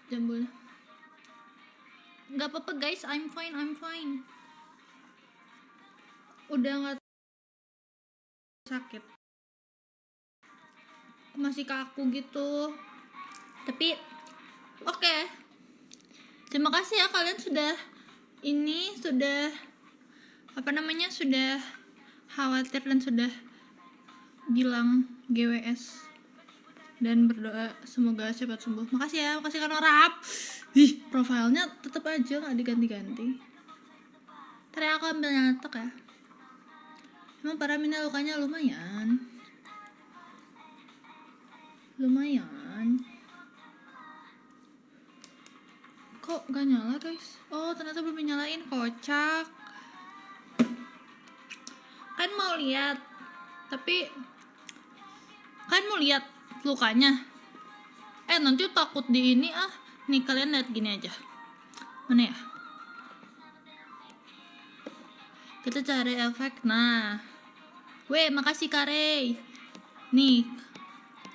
jambulnya. Nggak apa-apa guys, I'm fine. Udah nggak sakit, masih kaku gitu. Tapi oke. Terima kasih ya kalian sudah sudah khawatir dan sudah bilang GWS dan berdoa semoga cepat sembuh. Makasih ya, makasih karena rap. Profilnya tetap aja nggak diganti-ganti. Ntar aku ambil nyatok ya. Emang para Mina lukanya lumayan. Kok gak nyala guys? Oh ternyata belum nyalain, kocak. Kan mau lihat, tapi kan mau lihat lukanya. Nanti takut di ini Nih kalian lihat gini aja. Mana ya? Kita cari efek. Nah, makasih Kare. Nih,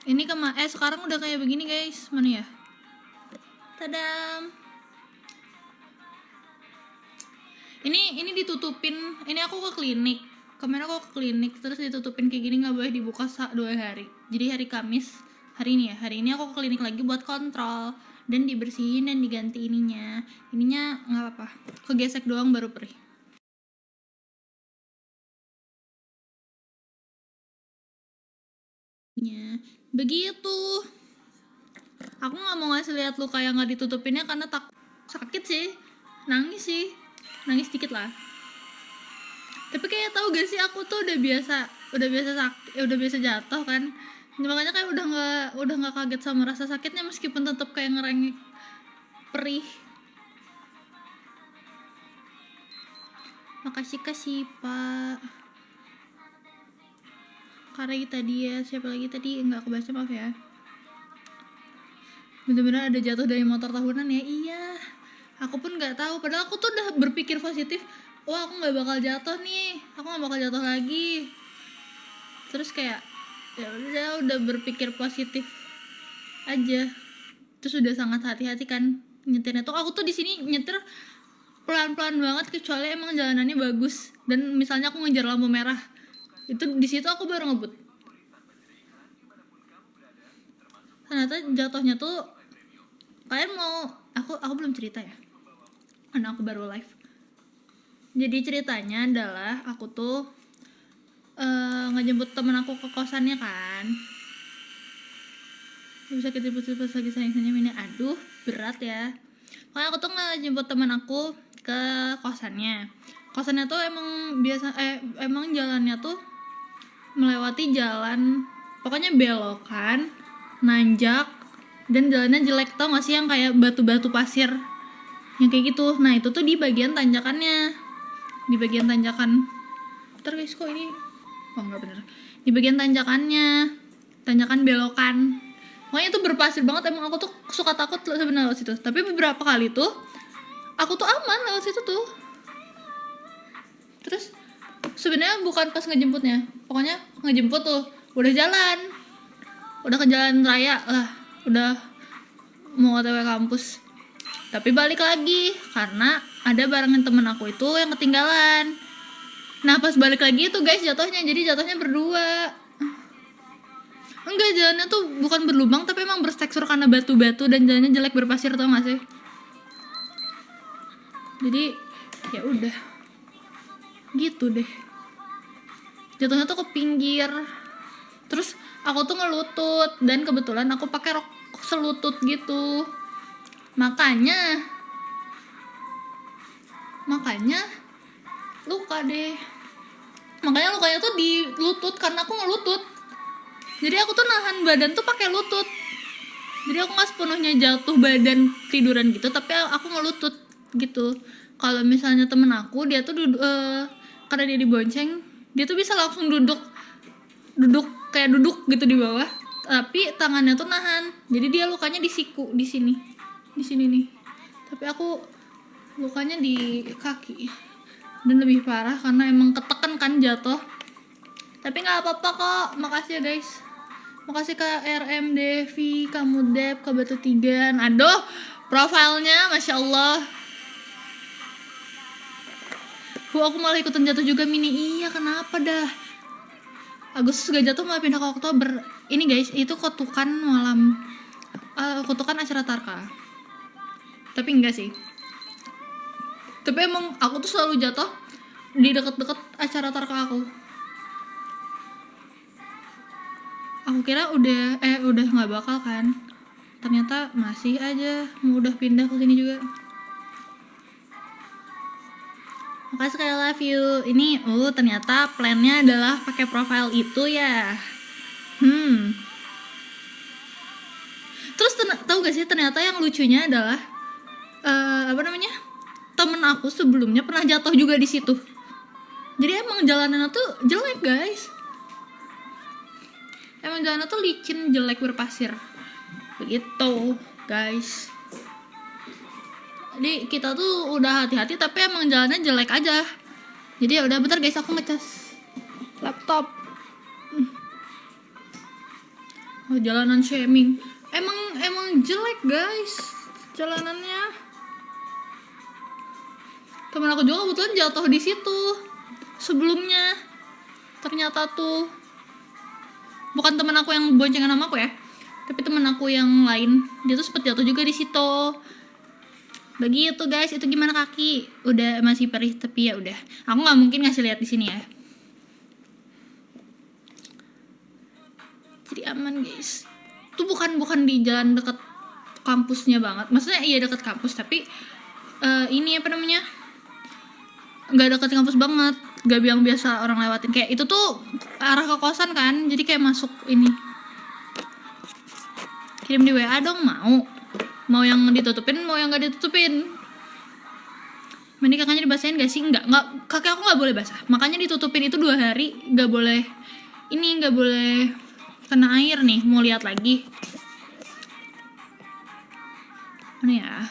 ini sekarang udah kayak begini guys. Mana ya? Tadam. Ini ditutupin. Ini aku ke klinik. Kemarin aku ke klinik terus ditutupin kayak gini, nggak boleh dibuka 2 hari. Jadi hari Kamis, hari ini aku ke klinik lagi buat kontrol dan dibersihin dan diganti ininya nggak apa-apa, kegesek doang baru perih. Begitu. Aku nggak mau ngasih lihat luka yang nggak ditutupinnya karena takut sakit sih, nangis dikit lah. Tapi kayak tahu gak sih, aku tuh udah biasa jatuh kan, makanya kayak udah nggak kaget sama rasa sakitnya meskipun tetap kayak ngerengek perih. Makasih Pak Kare tadi ya. Siapa lagi tadi nggak kebaca, maaf ya. Bener-bener ada jatuh dari motor tahunan ya. Iya, aku pun nggak tahu, padahal aku tuh udah berpikir positif. Wah aku nggak bakal jatuh nih, aku nggak bakal jatuh lagi. Terus kayak ya udah berpikir positif aja. Terus udah sangat hati-hati kan nyetirnya tuh. Aku tuh di sini nyetir pelan-pelan banget kecuali emang jalanannya bagus dan misalnya aku ngejar lampu merah, itu di situ aku baru ngebut. Ternyata jatuhnya tuh kalian mau aku belum cerita ya, karena aku baru live. Jadi ceritanya adalah aku tuh ngejemput temen aku ke kosannya kan. Bisa kita jemput lagi sayang-sayangnya ini. Aduh berat ya. Makanya aku tuh ngejemput temen aku ke kosannya. Kosannya tuh emang jalannya tuh melewati jalan, pokoknya belokan, nanjak, dan jalannya jelek. Tau gak sih yang kayak batu-batu pasir yang kayak gitu. Nah itu tuh di bagian tanjakannya, di bagian tanjakan. Ntar guys kok ini nggak bener. Di bagian tanjakan belokan, pokoknya itu berpasir banget. Emang aku tuh suka takut sebenarnya lewat situ, tapi beberapa kali tuh aku tuh aman lewat situ tuh. Terus sebenarnya bukan pas ngejemputnya, pokoknya ngejemput tuh udah ke jalan raya lah, udah mau OTW kampus, tapi balik lagi karena ada barengan temen aku itu yang ketinggalan. Nah pas balik lagi itu guys jatuhnya, jadi jatuhnya berdua. Enggak, jalannya tuh bukan berlubang tapi emang bertekstur karena batu-batu dan jalannya jelek berpasir, tau gak sih. Jadi ya udah gitu deh, jatuhnya tuh ke pinggir. Terus aku tuh ngelutut dan kebetulan aku pakai rok selutut gitu, makanya luka deh. Makanya lukanya tuh di lutut karena aku ngelutut. Jadi aku tuh nahan badan tuh pakai lutut. Jadi aku nggak sepenuhnya jatuh badan tiduran gitu, tapi aku ngelutut gitu. Kalau misalnya temen aku dia tuh karena dia dibonceng, dia tuh bisa langsung duduk gitu di bawah, tapi tangannya tuh nahan. Jadi dia lukanya di siku, di sini nih. Tapi aku lukanya di kaki dan lebih parah karena emang ketekan kan jatuh. Tapi nggak apa-apa kok. Makasih ya guys. Makasih Kak RM, Devi, kamu Dep, ke Batu Tigan. Aduh, Profilnya Masya Allah. Aku malah ikutan jatuh juga Mini. Iya kenapa dah. Agustus gak jatuh malah pindah ke Oktober. Ini guys, itu kutukan malam, kutukan acara Tarka. Tapi enggak sih. Tapi emang aku tuh selalu jatuh di deket-deket acara Tarka aku. Aku kira udah nggak bakal kan. Ternyata masih aja mau udah pindah ke sini juga. Makasih sekali, love you. Ini ternyata plannya adalah pakai profile itu ya. Terus tahu gak sih ternyata yang lucunya adalah temen aku sebelumnya pernah jatuh juga di situ. Jadi emang jalanannya tuh jelek guys. Emang jalanannya tuh licin, jelek, berpasir. Begitu guys. Jadi kita tuh udah hati-hati tapi emang jalannya jelek aja. Jadi ya udah, bentar guys, aku ngecas laptop. Jalanan shaming. Emang jelek guys jalanannya. Temen aku juga kebetulan jatuh di situ sebelumnya. Ternyata tuh bukan temen aku yang boncengan sama aku ya, tapi temen aku yang lain. Dia tuh sempet jatuh juga di situ. Begitu guys. Itu gimana kaki? Udah masih perih tapi ya udah. Aku nggak mungkin ngasih lihat di sini ya. Jadi aman guys. Itu bukan di jalan dekat kampusnya banget. Maksudnya iya dekat kampus tapi ini nggak dekat kampus banget. Gak yang biasa orang lewatin. Kayak itu tuh arah ke kosan kan. Jadi kayak masuk ini. Kirim di WA dong, mau yang ditutupin, mau yang gak ditutupin. Mending kakaknya dibasahin gak sih? Enggak, kakak aku gak boleh basah. Makanya ditutupin itu 2 hari. Gak boleh kena air nih. Mau lihat lagi. Mana ya?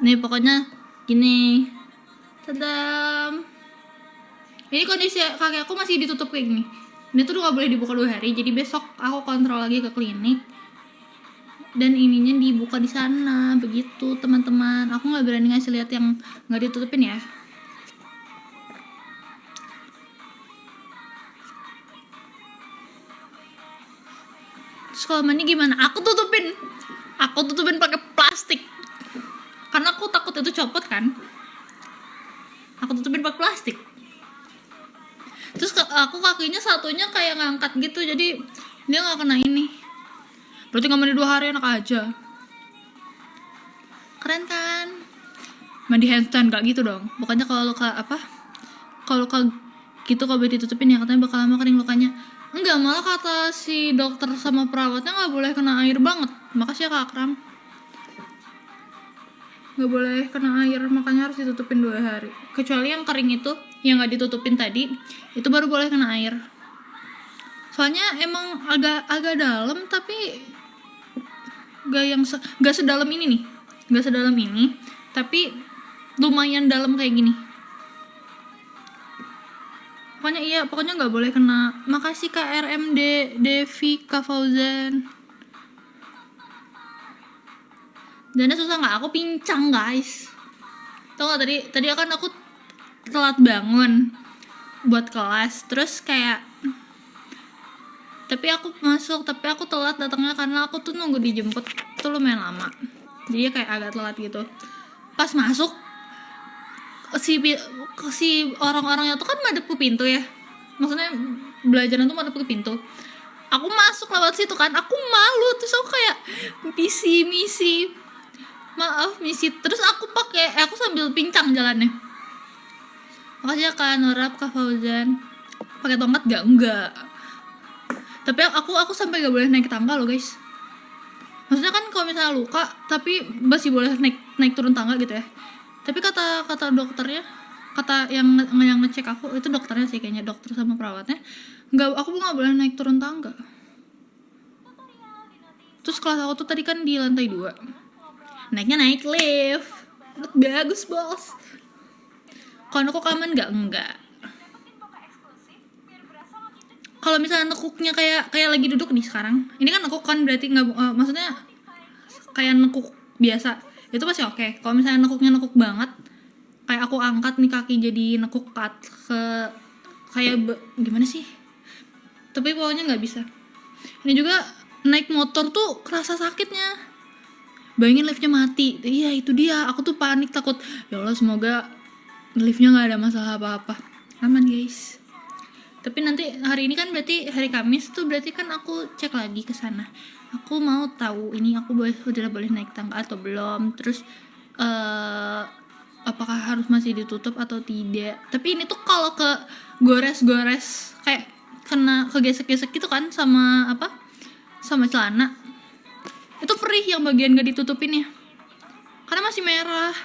Nih pokoknya gini. Tadam. Ini kondisi kakek aku masih ditutup kayak gini. Ini tuh gak boleh dibuka 2 hari. Jadi besok aku kontrol lagi ke klinik. Dan ininya dibuka di sana. Begitu teman-teman. Aku gak berani ngasih lihat yang gak ditutupin ya. Terus kalau mandi gimana? Aku tutupin pakai plastik. Karena aku takut itu copot kan. Aku tutupin pakai plastik. Terus aku kakinya satunya kayak ngangkat gitu, jadi dia nggak kena ini. Berarti nggak mandi 2 hari enak aja. Keren kan? Mandi handstand gak gitu dong. Bukannya kalau gitu kalau ditutupin ya katanya bakal lama kering lukanya. Enggak, malah kata si dokter sama perawatnya nggak boleh kena air banget. Makasih ya Kak Akram. Nggak boleh kena air, makanya harus ditutupin 2 hari. Kecuali yang kering itu, yang nggak ditutupin tadi, itu baru boleh kena air. Soalnya emang agak dalam, tapi gak sedalam ini nih, gak sedalam ini, tapi lumayan dalam kayak gini. Pokoknya nggak boleh kena. Makasih KRMD Devi Kak Fauzan. Dan susah nggak? Aku pincang guys. Tau gak tadi kan aku telat bangun buat kelas. Terus kayak tapi aku telat datangnya karena aku tuh nunggu dijemput tuh lumayan lama. Jadi kayak agak telat gitu. Pas masuk si orang-orangnya tuh kan madep ke pintu ya. Maksudnya belajaran tuh madep ke pintu. Aku masuk lewat situ kan, aku malu. Terus aku kayak misi terus aku sambil pincang jalannya. Makasih ya Kak Norab, Kak Fauzan. Pakai tongkat enggak. Tapi aku sampai gak boleh naik tangga loh guys. Maksudnya kan kalau misalnya luka tapi masih boleh naik turun tangga gitu ya. Tapi kata dokternya, kata yang ngecek aku itu dokternya sih kayaknya, dokter sama perawatnya, aku nggak boleh naik turun tangga. Terus kelas aku tuh tadi kan di lantai 2, naiknya naik lift. Bagus bos. Kalau nekuk aman enggak. Kalau misalnya nekuknya kayak lagi duduk nih sekarang, ini kan nekuk kan berarti nggak, maksudnya kayak nekuk biasa itu masih oke. Kalau misalnya nekuknya nekuk banget, kayak aku angkat nih kaki jadi nekuk kayak gimana sih, tapi pokoknya nggak bisa. Ini juga naik motor tuh kerasa sakitnya. Bayangin liftnya mati, iya itu dia, aku tuh panik takut ya Allah semoga liftnya nggak ada masalah apa-apa, aman guys. Tapi nanti hari ini kan berarti hari Kamis tuh, berarti kan aku cek lagi ke sana. Aku mau tahu ini aku udah boleh naik tangga atau belum, terus apakah harus masih ditutup atau tidak. Tapi ini tuh kalau ke gores-gores kayak kena kegesek-gesek gitu kan sama celana, itu perih yang bagian gak ditutupin ya, karena masih merah.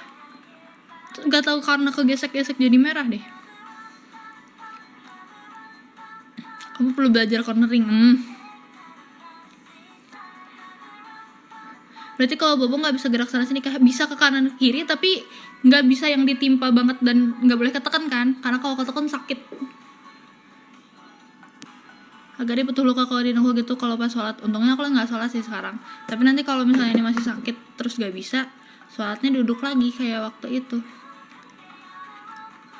Gak tahu karena kegesek-gesek jadi merah deh. Kamu perlu belajar cornering. Berarti kalau Bobo nggak bisa gerak sana sini, bisa ke kanan ke kiri, tapi nggak bisa yang ditimpa banget dan nggak boleh ketekan kan? Karena kalau ketekan sakit. Agak dia betul luka kalau di nongol gitu kalau pas sholat. Untungnya aku nggak sholat sih sekarang. Tapi nanti kalau misalnya ini masih sakit terus nggak bisa, sholatnya duduk lagi kayak waktu itu.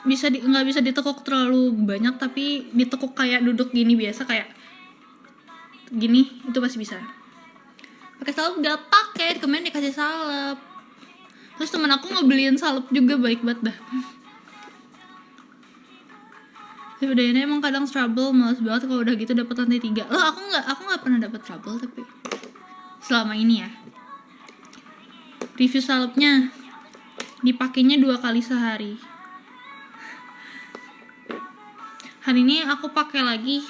Nggak bisa ditekuk terlalu banyak, tapi ditekuk kayak duduk gini biasa, kayak gini itu pasti bisa. Pakai salep nggak pakai, kemarin dikasih salep. Terus temen aku ngebeliin salep juga, baik banget dah. Tapi udah ini emang kadang trouble, males banget kalau udah gitu dapet lantai 3. Loh aku nggak pernah dapet trouble tapi selama ini ya. Review salepnya, dipakainya 2 kali sehari. Hari ini aku pakai lagi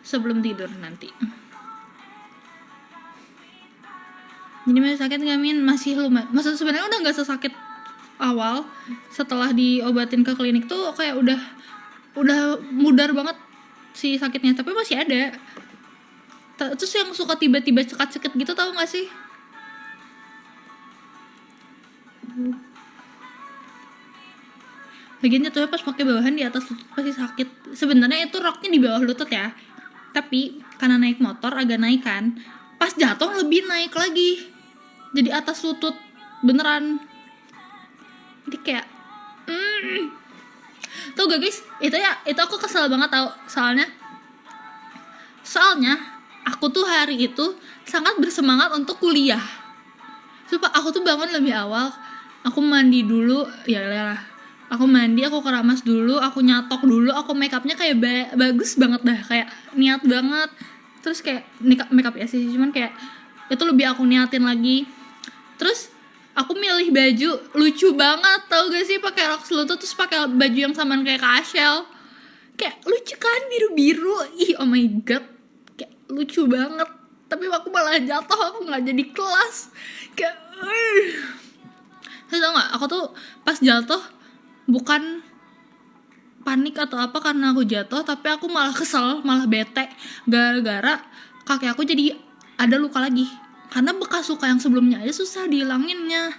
sebelum tidur nanti. Jadi masih sakit nggak Min? Masih lumayan. Maksudnya sebenarnya udah nggak sesakit awal. Setelah diobatin ke klinik tuh kayak udah mudar banget si sakitnya, tapi masih ada. Terus yang suka tiba-tiba cekat-cekit gitu, tahu nggak sih? Lagian jatuhnya pas pakai bawahan di atas lutut pasti sakit. Sebenarnya itu roknya di bawah lutut ya, tapi karena naik motor agak naik kan, pas jatuh lebih naik lagi jadi atas lutut beneran. Jadi kayak tuh gak guys, itu aku kesel banget tau. Soalnya aku tuh hari itu sangat bersemangat untuk kuliah. Sumpah aku tuh bangun lebih awal, aku mandi dulu, aku mandi, aku keramas dulu, aku nyatok dulu, aku make upnya kayak bagus banget dah, kayak niat banget. Terus kayak make up ya sih, cuman kayak itu lebih aku niatin lagi. Terus aku milih baju lucu banget, tau gak sih, pakai rok selutut terus pakai baju yang samaan kayak Kashel, kayak lucu kan, biru-biru, oh my god, kayak lucu banget. Tapi aku malah jatuh, aku nggak jadi kelas, kayak Terus tau nggak, aku tuh pas jatuh bukan panik atau apa karena aku jatuh, tapi aku malah kesel, malah bete gara-gara kaki aku jadi ada luka lagi. Karena bekas luka yang sebelumnya aja susah dihilanginnya,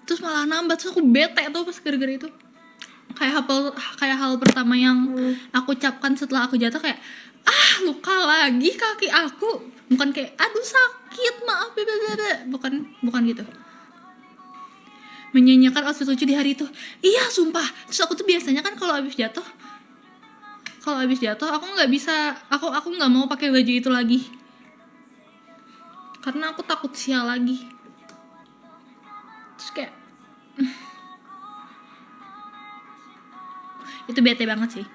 terus malah nambah. Terus aku bete tuh pas gara-gara itu. Kayak hal pertama yang aku ucapkan setelah aku jatuh kayak luka lagi kaki aku. Bukan kayak aduh sakit maaf, bukan gitu. Menyanyikan outfit lucu di hari itu. Iya sumpah. Terus aku tuh biasanya kan kalau habis jatuh aku nggak bisa, aku nggak mau pakai baju itu lagi karena aku takut sial lagi. Terus kayak itu bete banget sih.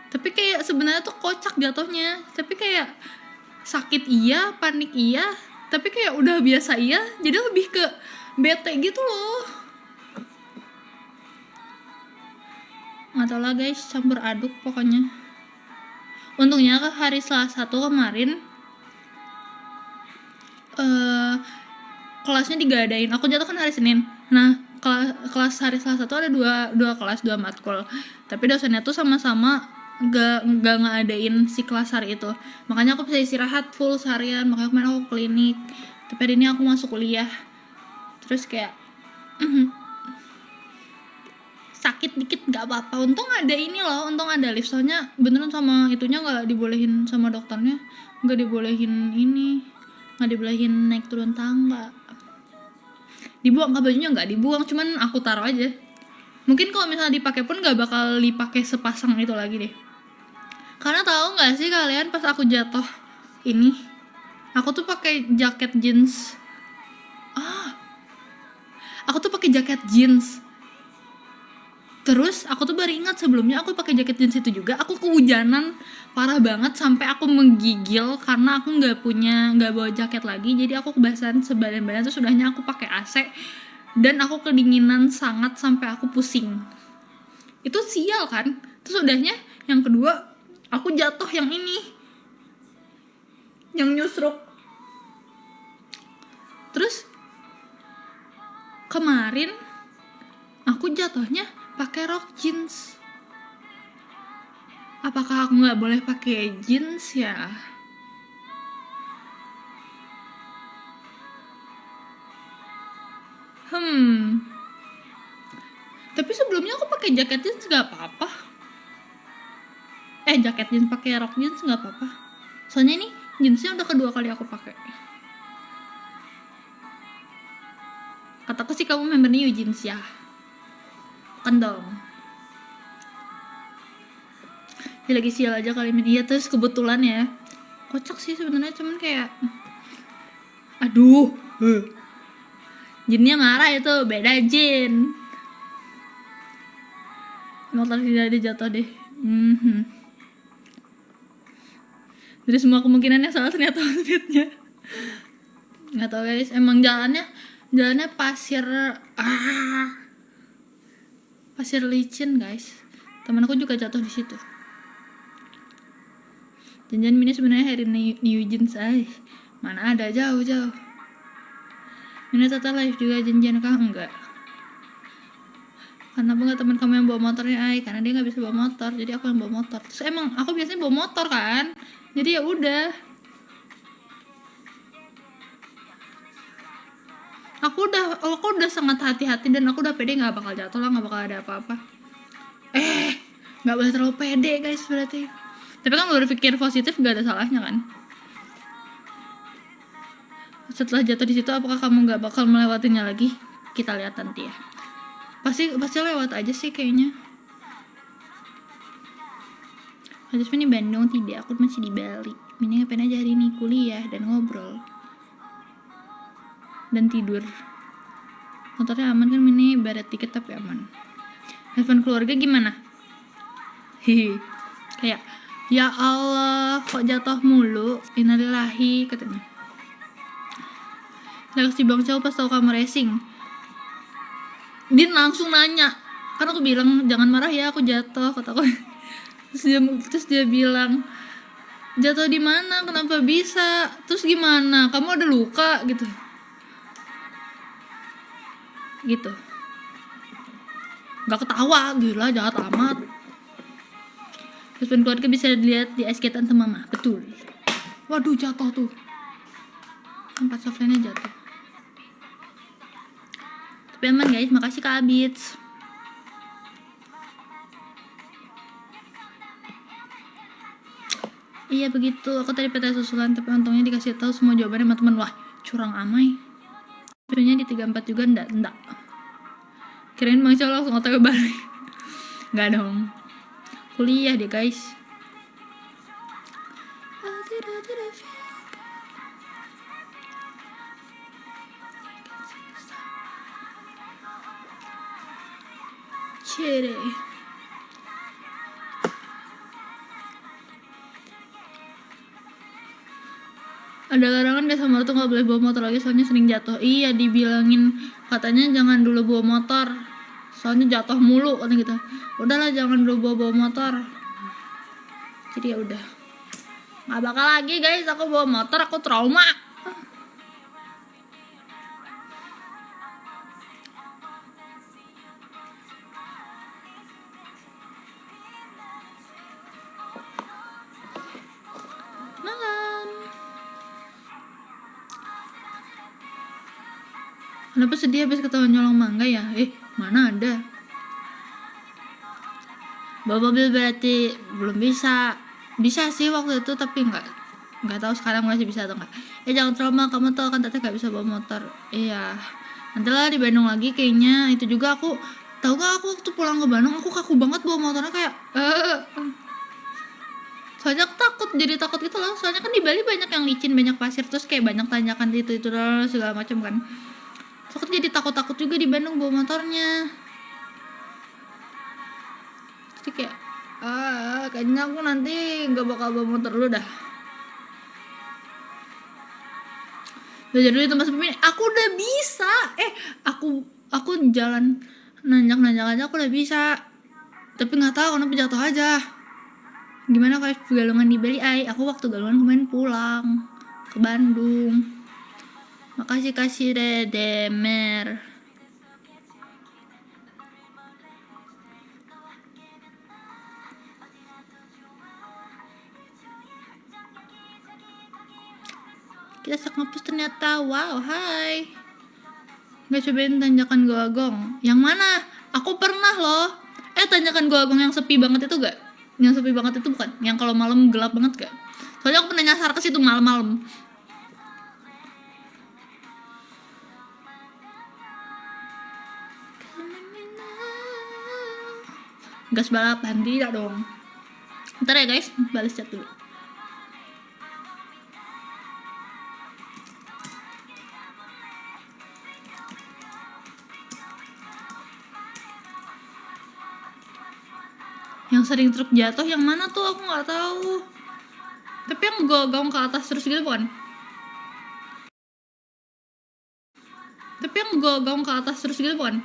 Tapi kayak sebenarnya tuh kocak jatuhnya, tapi kayak sakit iya, panik iya, tapi kayak udah biasa iya, jadi lebih ke bete gitu loh. Nggak tau lah guys, campur aduk pokoknya. Untungnya ke hari Selasa tuh kemarin kelasnya digadain. Aku jatuh kan hari Senin. Nah kelas hari Selasa tuh ada dua kelas, 2 matkul, tapi dosennya tuh sama-sama gak ngadain si kelas hari itu. Makanya aku bisa istirahat full seharian. Makanya kemarin aku klinik, tapi hari ini aku masuk kuliah. Terus kayak sakit dikit gak apa-apa. Untung ada ini loh, untung ada lift. Soalnya beneran sama itunya gak dibolehin sama dokternya, gak dibolehin ini nggak dibolehin naik turun tangga. Dibuang kah bajunya? Nggak dibuang, cuman aku taruh aja. Mungkin kalau misalnya dipakai pun nggak bakal dipakai sepasang itu lagi deh. Karena tahu nggak sih kalian, pas aku jatuh ini, aku tuh pakai jaket jeans. Aku tuh pakai jaket jeans. Terus aku tuh baru ingat sebelumnya aku pakai jaket jeans itu juga aku kehujanan parah banget sampai aku menggigil karena aku nggak bawa jaket lagi, jadi aku kebasahan sebadan-badan. Terus sudahnya aku pakai AC dan aku kedinginan sangat sampai aku pusing. Itu sial kan. Terus udahnya yang kedua aku jatuh yang ini, yang nyusruk. Terus kemarin aku jatuhnya pakai rok jeans. Apakah aku nggak boleh pakai jeans ya? Tapi sebelumnya aku pakai jaket jeans nggak apa-apa. Jaket jeans pakai rok jeans nggak apa-apa. Soalnya ini jeansnya udah kedua kali aku pakai. Kataku sih kamu member New Jeans ya. Kan dong. Ya lagi sial aja kali ini. Iya, terus kebetulan ya. Kocak sih sebenarnya, cuman kayak aduh. Jinnya marah itu, beda jin. Motor tidak ada jatuh deh. Jadi semua kemungkinannya salah ternyata outfitnya. Nggak tahu guys, emang jalannya pasir pasir licin guys. Temen aku juga jatuh di situ. Janjian Mini sebenarnya hari New Jeans mana ada, jauh. Mini Tata live juga janjian kah? Enggak. Kenapa nggak teman kamu yang bawa motornya? Karena dia nggak bisa bawa motor, jadi aku yang bawa motor. Terus emang aku biasanya bawa motor kan, jadi ya udah. Aku udah sangat hati-hati dan aku udah pede nggak bakal jatuh lah, nggak bakal ada apa-apa. Nggak boleh terlalu pede guys berarti. Tapi kan berpikir positif gak ada salahnya kan. Setelah jatuh di situ, apakah kamu nggak bakal melewatinya lagi? Kita lihat nanti ya. Pasti lewat aja sih kayaknya. Habis ini Bandung tidak, aku masih di Bali. Mini ngapain aja hari ini? Kuliah dan ngobrol dan tidur. Motornya aman kan Mini? Baret tiket tapi aman. Handphone keluarga gimana? Kayak ya Allah, kok jatuh mulu? Innalillahi katanya. Lex di Bang Chow pas tau kamu racing, dia langsung nanya, karena aku bilang jangan marah ya, aku jatuh, kataku. Terus dia bilang jatuh di mana? Kenapa bisa? Terus gimana? Kamu ada luka gitu? Gak ketawa, gila jahat amat. Husband keluarga bisa dilihat di SK Tante Mama, betul. Waduh jatuh tuh, tempat softline-nya jatuh. Tapi aman guys, makasih Kak Abits. Iya begitu, aku tadi PT susulan tapi untungnya dikasih tahu semua jawabannya sama teman. Wah curang amai. Sebenarnya di 34 juga enggak. Kirain Bang Chow langsung otw balik. Enggak dong. Kuliah deh guys. Cere. Ada larangan gak sama tuh nggak boleh bawa motor lagi soalnya sering jatuh. Iya dibilangin katanya jangan dulu bawa motor soalnya jatuh mulu kan gitu. Udahlah jangan dulu bawa motor. Jadi ya udah. Nggak bakal lagi guys aku bawa motor, aku trauma. Kenapa sedih habis ketahuan nyolong mangga ya? Mana ada. Bawa mobil berarti belum bisa. Bisa sih waktu itu tapi enggak. nggak tahu sekarang masih bisa atau enggak. Jangan trauma, kamu tuh kan teteh gak bisa bawa motor. Iya, nanti lah di Bandung lagi kayaknya. Itu juga aku tahu gak, aku waktu pulang ke Bandung aku kaku banget bawa motornya, kayak soalnya aku takut, jadi takut gitu loh. Soalnya kan di Bali banyak yang licin, banyak pasir, terus kayak banyak tanjakan itu segala macam kan. Terus aku jadi takut juga di Bandung bawa motornya. Jadi kayak kayaknya aku nanti nggak bakal bawa motor dulu dah. Belajar dulu di tempat sepi. Aku udah bisa. Aku jalan nanjak aja aku udah bisa. Tapi nggak tahu kenapa jatuh aja. Gimana kalau pegalungan di Bali? Aku waktu galungan kemarin pulang ke Bandung. Makasih Demer. Kita ngapus ternyata. Wow, hai. Nggak cobain tanjakan Goagong? Yang mana? Aku pernah loh. Tanjakan Goagong yang sepi banget itu gak? Yang sepi banget itu bukan? Yang kalau malam gelap banget gak? Soalnya aku pernah nyasar ke situ malam-malam. Gas balapan, tidak dong. Ntar ya guys, balas chat dulu. Yang sering truk jatuh yang mana tuh, aku nggak tahu. Tapi yang gaung ke atas terus gitu bukan? Tapi yang gaung ke atas terus gitu bukan?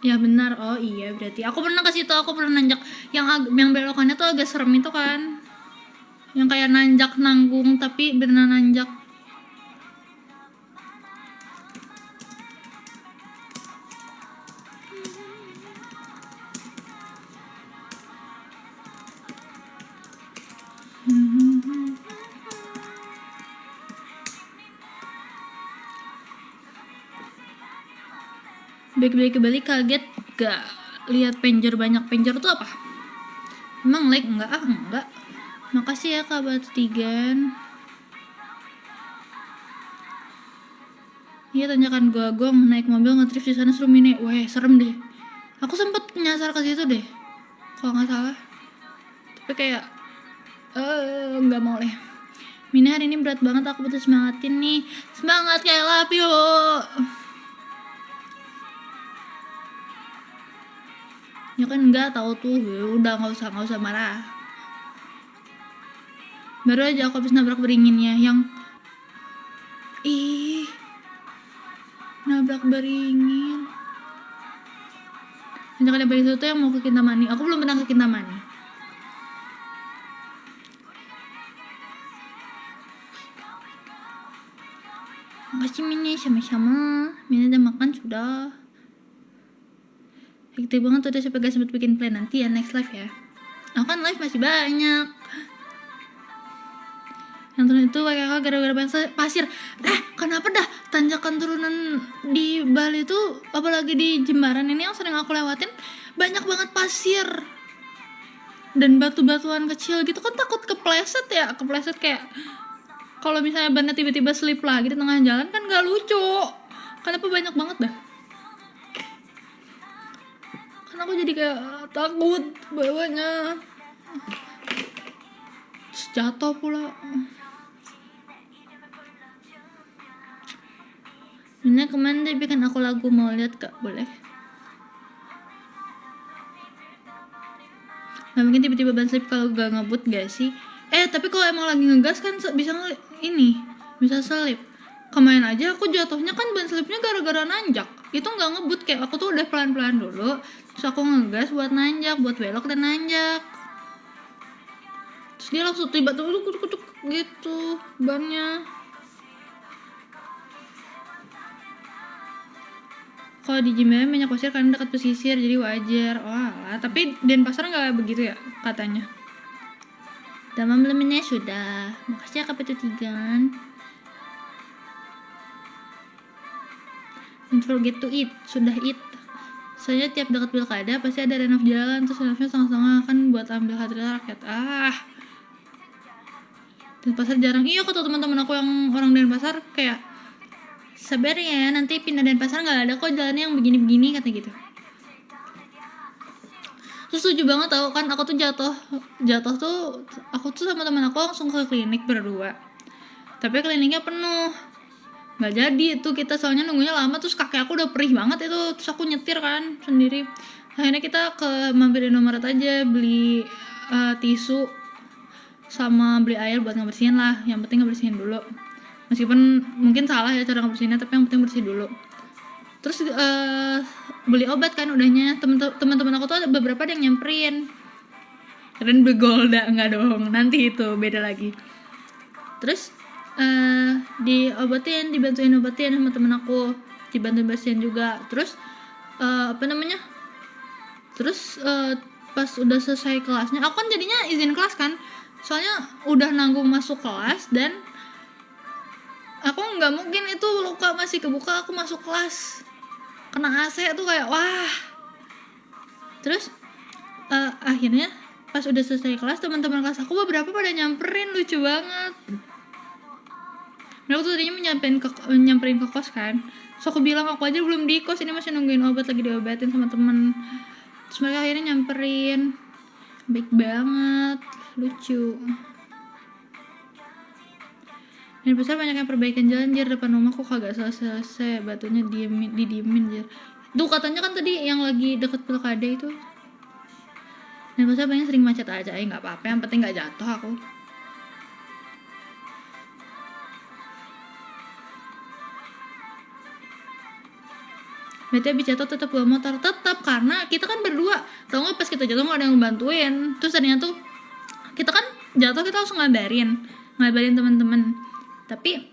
Ya benar. Oh iya, berarti aku pernah ke situ, aku pernah nanjak yang belokannya tuh agak serem itu kan. Yang kayak nanjak nanggung tapi beneran nanjak. Balik ke Bali kaget gak lihat penjor banyak? Penjor tuh apa? Emang like enggak? Enggak. Makasih ya Kak Batu Tigan. Iya, tanjakan Goagong, naik mobil ngetrip di sana seru Mine. Weh, serem deh. Aku sempet nyasar ke situ deh, kalau nggak salah. Tapi kayak nggak mau deh. Mine hari ini berat banget, aku butuh semangatin nih. Semangat kayak love you. Ya kan nggak tahu tuh, udah nggak usah marah. Baru aja aku habis nabrak beringinnya yang nabrak beringin. Tanjakan yang paling seru tuh yang mau ke Kintamani. Aku belum pernah ke Kintamani. Makasih Mine, sama-sama. Mine udah makan sudah. Hektik banget tuh, udah sampai gak sempet bikin plan. Nanti ya next live ya. Aku kan live masih banyak. Yang turun itu kayak gara-gara pasir. Kenapa dah tanjakan turunan di Bali tuh, apalagi di Jembaran ini yang sering aku lewatin, banyak banget pasir dan batu-batuan kecil gitu kan. Takut kepleset kayak kalau misalnya bannya tiba-tiba slip lagi di tengah jalan kan gak lucu. Kenapa banyak banget dah? Kan aku jadi kayak takut bawanya, terus jatuh pula. Ini kemana deh bikin aku lagu, mau lihat gak? Boleh. Gak mungkin tiba-tiba ban slip kalau gak ngebut gak sih? Tapi kalau emang lagi ngegas kan bisa bisa slip. Kemarin aja aku jatuhnya kan ban slipnya gara-gara nanjak. Itu gak ngebut, kayak aku tuh udah pelan-pelan dulu, terus aku ngegas buat nanjak, buat belok dan nanjak. Terus dia langsung tiba-tiba kutuk gitu bannya. Kalau di Jember banyak pasir karena dekat pesisir jadi wajar. Tapi Denpasar nggak begitu ya katanya. Damam lemennya sudah. Makasih ya Kak Petu Tigan. forget to eat, sudah eat. Soalnya tiap dekat pilkada pasti ada renov jalan, terus renovnya setengah-setengah kan buat ambil hati rakyat. Dan pasar jarang. Iya, kata teman-teman aku yang orang Denpasar kayak, sabar ya, nanti pindah Denpasar nggak ada kok jalannya yang begini-begini, kata gitu. Terus setuju banget tau kan, aku tuh jatuh tuh, aku tuh sama teman aku langsung ke klinik berdua, tapi kliniknya penuh, nggak jadi tuh kita, soalnya nunggunya lama, terus kaki aku udah perih banget itu, terus aku nyetir kan sendiri. Akhirnya kita ke mampir Indomaret aja, beli tisu sama beli air buat ngebersihin lah, yang penting ngebersihin dulu, meskipun mungkin salah ya cara ngebersihinnya, tapi yang penting bersih dulu. Terus beli obat kan udahnya. Teman-teman aku tuh ada beberapa yang nyamperin, keren begolda, enggak dong, nanti itu beda lagi. Terus dibantuin obatin sama temen aku, dibantuin bersihin juga. Terus terus pas udah selesai kelasnya, aku kan jadinya izin kelas kan, soalnya udah nanggung masuk kelas, dan aku nggak mungkin itu luka masih kebuka aku masuk kelas, kena AC tuh kayak wah. Terus akhirnya pas udah selesai kelas, teman-teman kelas aku beberapa pada nyamperin, lucu banget. Mereka tuh tadinya nyamperin ke kos kan, so aku bilang aku aja belum di kos, ini masih nungguin obat, lagi diobatin sama temen. Terus mereka akhirnya nyamperin, baik banget, lucu. Dan besar banyak yang perbaikan jalan, jir, depan rumahku kagak selesai, batunya didiemin jir. Tuh katanya kan tadi yang lagi deket pilkada itu. Dan besar banyak sering macet aja, nggak apa-apa, yang penting nggak jatuh aku. Berarti abis jatuh tetap bawa motor, tetap, karena kita kan berdua. Tau nggak, pas kita jatuh nggak ada yang bantuin. Terus ternyata tuh kita kan jatuh, kita langsung ngabarin teman-teman. Tapi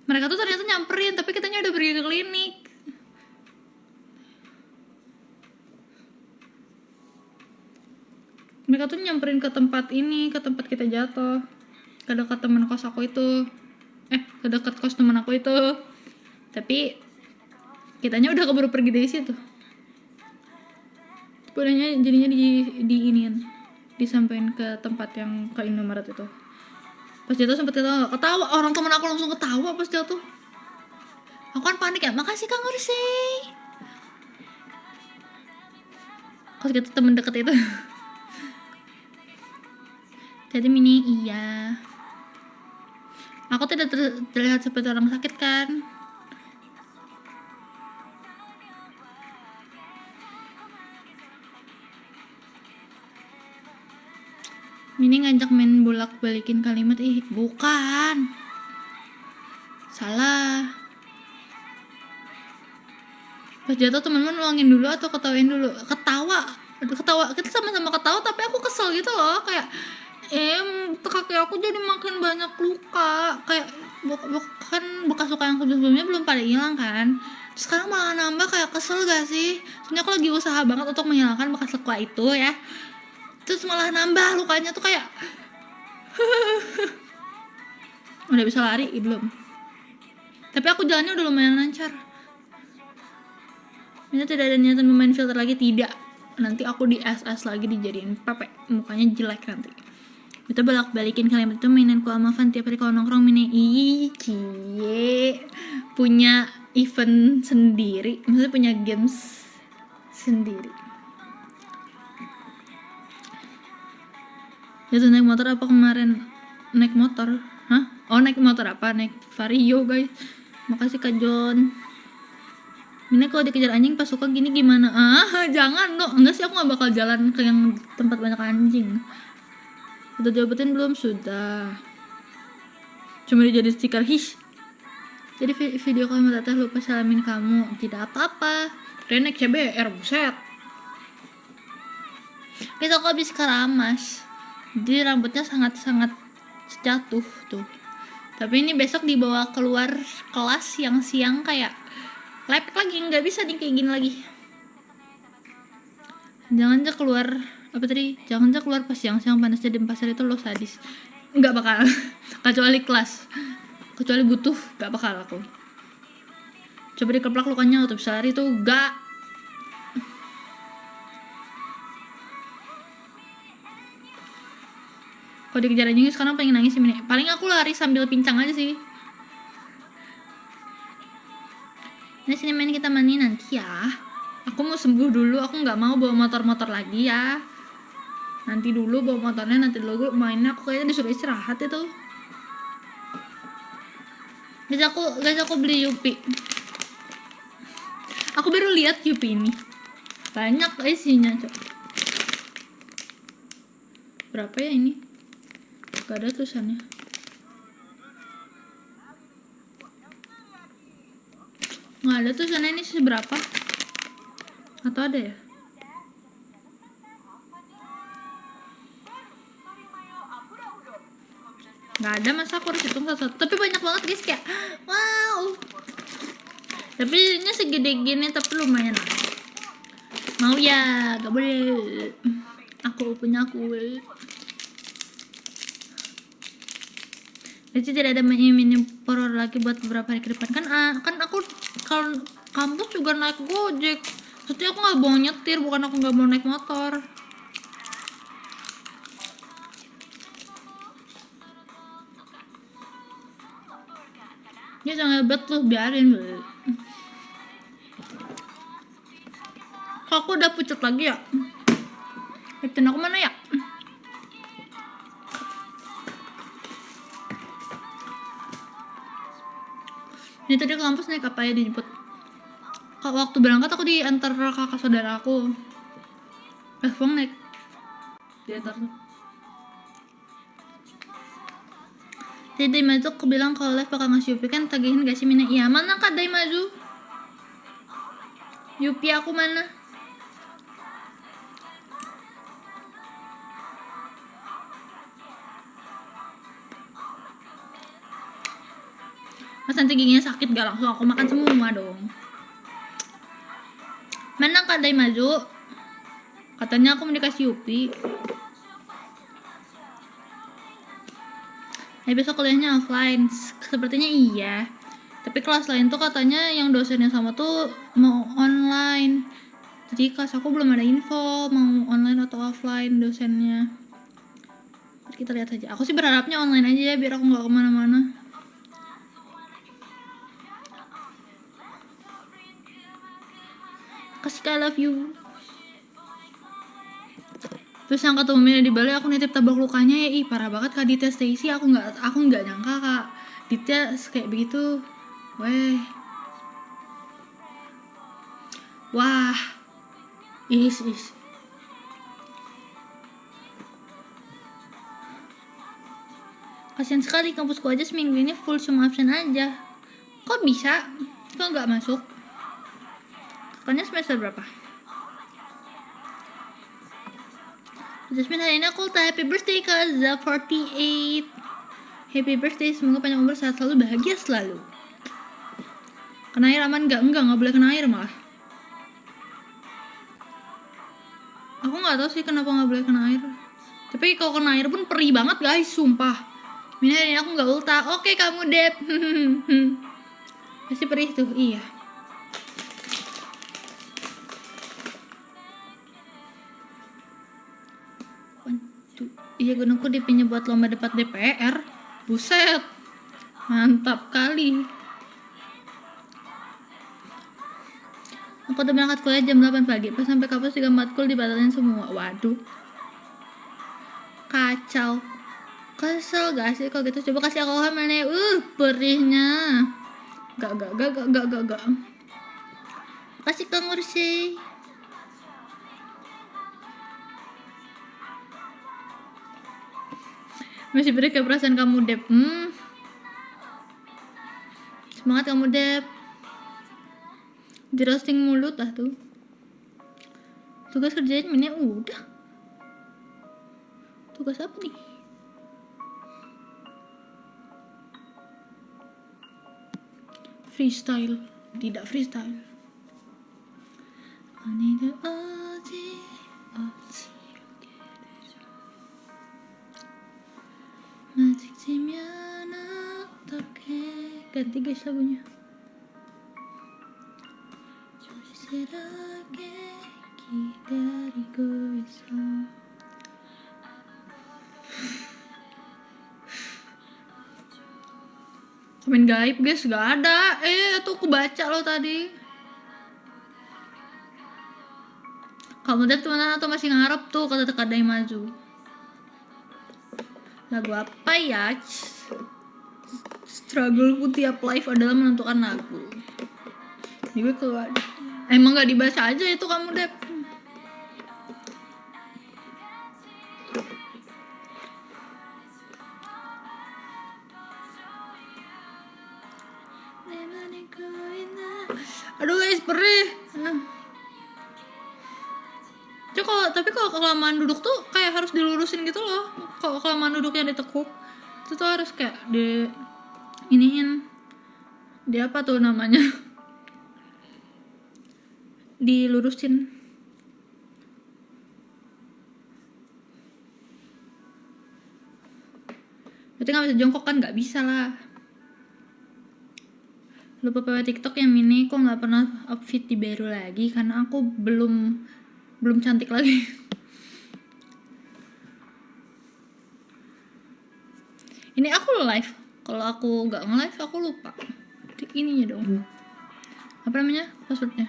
mereka tuh ternyata nyamperin, tapi kitanya udah pergi ke klinik. Mereka tuh nyamperin ke tempat kita jatuh, ke dekat teman kos aku itu, ke dekat kos teman aku itu. Tapi kitanya udah keburu pergi dari situ. Jadinya disampaikan ke tempat yang ke Indomaret itu. Pas jatuh sempet ketawa, orang temen aku langsung ketawa pas jatuh. Aku kan panik ya, makasih Kang Ursi. Pas gitu temen deket itu. Jadi Mini, iya, aku tidak terlihat seperti orang sakit kan. Mini ngajak main bolak-balikin kalimat, bukan, salah. Pas jatuh teman-teman nuangin dulu atau ketawain dulu? Ketawa, kita sama-sama ketawa, tapi aku kesel gitu loh, kayak kaki aku jadi makin banyak luka, kayak kan bekas luka yang sebelumnya belum pada hilang kan, sekarang malah nambah, kayak kesel gak sih? Soalnya aku lagi usaha banget untuk menghilangkan bekas luka itu ya, terus malah nambah lukanya tuh kayak udah bisa lari belum? Tapi aku jalannya udah lumayan lancar. Ini tidak ada niatan bermain filter lagi, tidak. Nanti aku di SS lagi, dijadiin pepe, mukanya jelek nanti. Itu balik-balikin kalimat itu mainan Almavan tiap hari kalau nongkrong. Mini punya event sendiri, maksudnya punya games sendiri. Jatuh naik motor apa kemarin? Naik motor? Hah? Oh, naik motor apa? Naik Vario guys. Makasih Kak John. Mina kalau dikejar anjing pas suka gini gimana? Jangan dong. Enggak sih, aku gak bakal jalan ke yang tempat banyak anjing. Udah diobatin belum? Sudah. Cuma dijadi stiker hish. Jadi video kamu teteh lupa salamin kamu. Tidak apa-apa. Dia naik CBR, buset. Kita aku habis keramas, jadi rambutnya sangat-sangat jatuh tuh. Tapi ini besok dibawa keluar kelas siang-siang kayak lepek lagi, nggak bisa nih kayak gini lagi. Jangan aja keluar pas siang-siang panasnya di pasar itu, lo sadis. Nggak bakal kecuali kelas, kecuali butuh, nggak bakal aku. Coba dikeplak lukanya untuk bisa lari tuh gak. Kalau dikejar anjing sekarang pengen nangis sih Mini. Paling aku lari sambil pincang aja sih. Nah sini main, kita mandi nanti ya. Aku mau sembuh dulu, aku nggak mau bawa motor-motor lagi ya. Nanti dulu bawa motornya, nanti dulu mainnya. Aku kayaknya disuruh istirahat itu. Guys aku beli Yupi. Aku baru lihat Yupi ini. Banyak isinya cok. Berapa ya ini? Gak ada tulisannya. Nggak ada tulisannya ini seberapa? Atau ada ya? Nggak ada, masa aku harus hitung satu-satu. Tapi banyak banget guys, kayak wow. Tapi ini segede gini tapi lumayan lah. Mau ya, gak boleh. Aku punya aku. Jadi tidak ada mini horor lagi buat beberapa hari ke depan. Kan aku kalau kampus juga naik Gojek. Maksudnya aku nggak mau nyetir, bukan aku nggak mau naik motor. Ya jangan hebat tuh, biarin. Kok aku udah pucat lagi ya? Liptin aku mana ya? Ini tadi ke kampus naik apa ya, dijemput? Waktu berangkat aku diantar kakak saudara aku. Pulang naik diantar tuh. Jadi Maju aku bilang kalau live bakal ngasih Yupi, kan tagihin gak sih Mina? Iya, mana Kak Dai Maju? Yupi aku mana? Mas nanti giginya sakit gak langsung aku makan semua dong. Mana Kak Dai Maju? Katanya aku mau dikasih Yupi. Besok kuliahnya offline. Sepertinya iya. Tapi kelas lain tuh katanya yang dosennya sama tuh mau online. Jadi kelas aku belum ada info mau online atau offline dosennya. Kita lihat aja. Aku sih berharapnya online aja ya, biar aku nggak kemana-mana. Kasih I love you. Terus yang ketemu Mina di Bali, aku nitip tabak lukanya ya. Ih parah banget Kak Ditya Stacy. Aku nggak nyangka Kak Ditya kayak begitu. Weh. Wah. Is. Kasian sekali, kampusku aja seminggu ini full cuma absen aja. Kok bisa? Kok nggak masuk? Kakaknya semester berapa? Jasmine hari ini aku happy birthday Kak Za48. Happy birthday, semoga panjang umur, sehat selalu, bahagia selalu. Kena air aman nggak? Enggak boleh kena air malah. Aku nggak tahu sih kenapa nggak boleh kena air. Tapi kalau kena air pun perih banget guys, sumpah. Mina hari ini aku nggak ulta. Oke kamu Dep. Pasti perih tuh, iya. Iya gunungku dipinjam buat lomba debat DPR. Buset, mantap kali. Aku udah berangkat kuliah jam 8 pagi. Pas sampai kampus juga matkul dibatalin semua. Waduh, kacau. Kesel gak sih kalau gitu? Coba kasih alkohol mana? Perihnya. Gak. Kasih Kang Ursi. Masih beri ke perasaan kamu Dep. Semangat kamu Dep. Di roasting mulut ah tuh. Tugas kerjain Mina udah. Tugas apa nih? Freestyle. Tidak freestyle. Ganti guys lagunya. 확실하게 기다리고 있어. Komen gaib guys, gak ada. Tuh aku baca loh tadi. Kamu udah temenan atau masih ngarep tuh kata Kadai maju. Lagu apa ya? Struggleku tiap live adalah menentukan lagu. Jadi gue keluar. Emang gak dibaca aja itu kamu Dep. Aduh guys, perih. Tapi kalau kelamaan duduk tuh kayak harus dilurusin gitu loh. Kalau kelamaan duduknya ditekuk, itu tuh harus kayak iniin. Dia apa tuh namanya? Dilurusin. Berarti gak bisa jongkok kan? Gak bisa lah. Lupa pakai TikTok yang ini kok nggak pernah outfit di baru lagi karena aku belum cantik lagi. Ini aku live. Kalau aku nggak nge-live aku lupa. Ininya dong. Apa namanya? Passwordnya.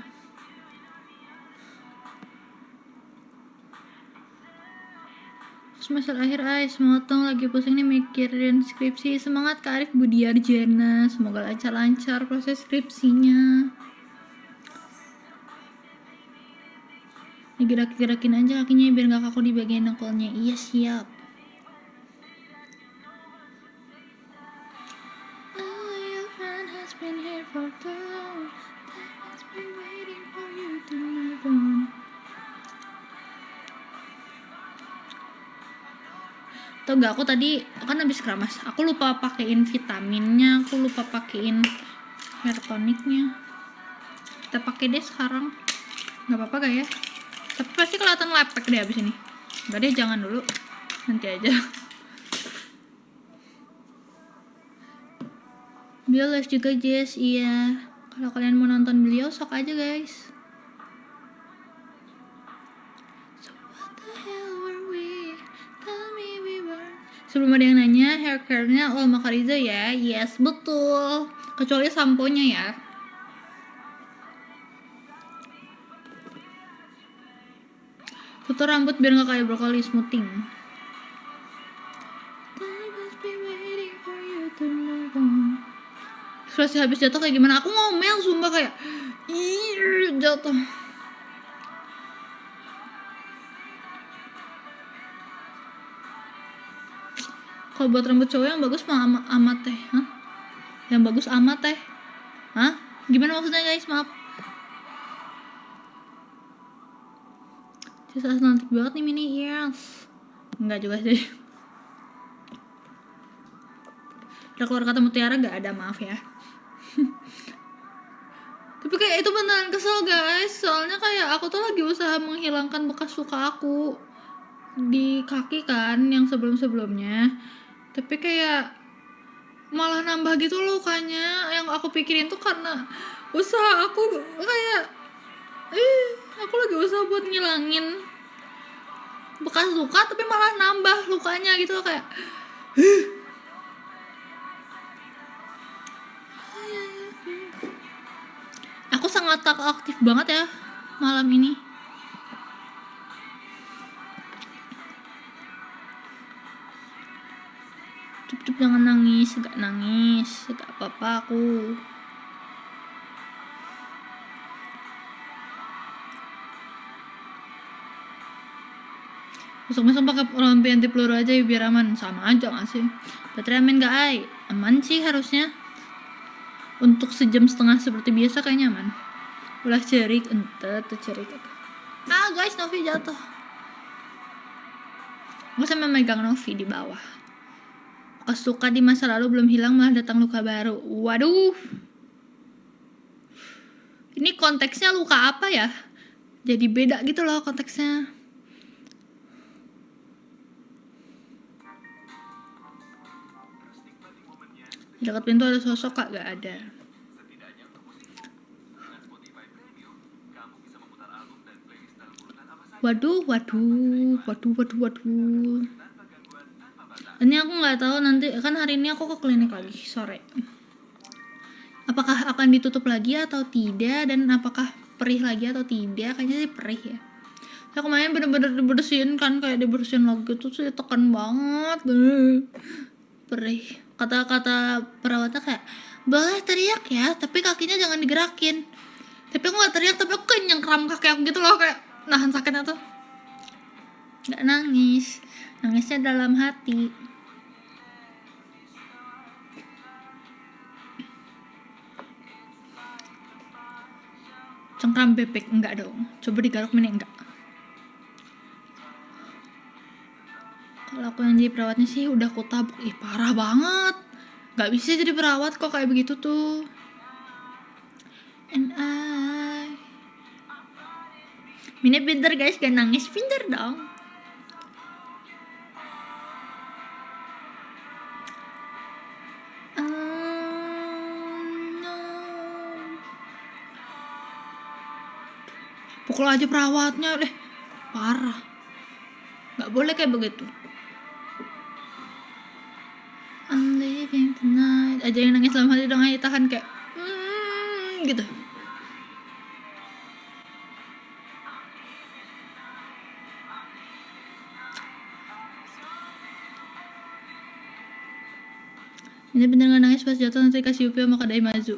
Semester akhir semangat dong, lagi pusing nih mikirin skripsi. Semangat Kak Arif Budi Arjana, semoga lancar-lancar proses skripsinya. Digerak-gerakin aja kakinya biar gak kaku di bagian dengkulnya. Iya siap. Tau gak, aku tadi kan habis keramas, aku lupa pakein vitaminnya, aku lupa pakein hair tonicnya. Kita pakai deh sekarang, nggak apa-apa gak ya? Tapi pasti kelihatan lepek deh abis ini. Udah deh, jangan dulu, nanti aja. Beliau live juga Jess, iya. Kalau kalian mau nonton beliau sok aja guys. Sebelum ada yang nanya, hair care-nya All Makariza ya? Yes, betul. Kecuali sampo-nya ya. Tutur rambut biar gak kayak brokoli, smoothing. Ekspresi habis jatuh kayak gimana? Aku ngomel sumpah kayak jatuh. Kalau buat rambut cowok yang bagus mah amat teh, hah? Yang bagus amat teh, hah? Gimana maksudnya guys? Maaf. Sisa cantik banget nih mini ears. Enggak juga sih. Udah keluar kata mutiara gak ada, maaf ya. Tapi kayak itu beneran kesel guys. Soalnya kayak aku tuh lagi usaha menghilangkan bekas luka aku di kaki kan, yang sebelum-sebelumnya. Tapi kayak malah nambah gitu lukanya. Yang aku pikirin tuh karena usaha aku kayak aku lagi usaha buat ngilangin bekas luka tapi malah nambah lukanya gitu kayak aku sangat tak aktif banget ya malam ini. Cup jangan nangis, gak nangis, gak apa-apa aku. Besok-besok pakai rompi anti peluru aja ya biar aman. Sama aja gak sih? Baterai aman gak ay? Aman sih harusnya. Untuk sejam setengah seperti biasa kayaknya aman. Ulah cerik, entet cerik. Guys, Novi jatuh. Gue sampai megang Novi di bawah. Bekas luka di masa lalu belum hilang malah datang luka baru. Waduh. Ini konteksnya luka apa ya? Jadi beda gitu loh konteksnya. Di dekat pintu ada sosok kak? Gak ada. Waduh. Ini aku nggak tahu nanti, kan hari ini aku ke klinik lagi sore. Apakah akan ditutup lagi atau tidak, dan apakah perih lagi atau tidak? Kayaknya sih perih ya. Saya kemarin bener-bener dibersihin kan, kayak dibersihin lagi tuh sih tekan banget. Perih. Kata-kata perawatnya kayak, boleh teriak ya, tapi kakinya jangan digerakin. Tapi aku gak teriak, tapi aku kayak nyengkram kaki aku gitu loh, kayak nahan sakitnya tuh. Gak nangis, nangisnya dalam hati. Cengkram bebek, enggak dong. Coba digaruk ini, enggak. Kalau aku yang jadi perawatnya sih udah aku tabuk. Ih parah banget, gak bisa jadi perawat kok kayak begitu tuh. And Mina pinter guys, gak nangis, pinter dong. No. Pukul aja perawatnya deh, parah. Gak boleh kayak begitu. I'm living tonight. Aja yang nangis dalam hati dong, ayo tahan kayak gitu. Ini bener gak nangis pas jatuh nanti kasih UP sama Kadai Mazu.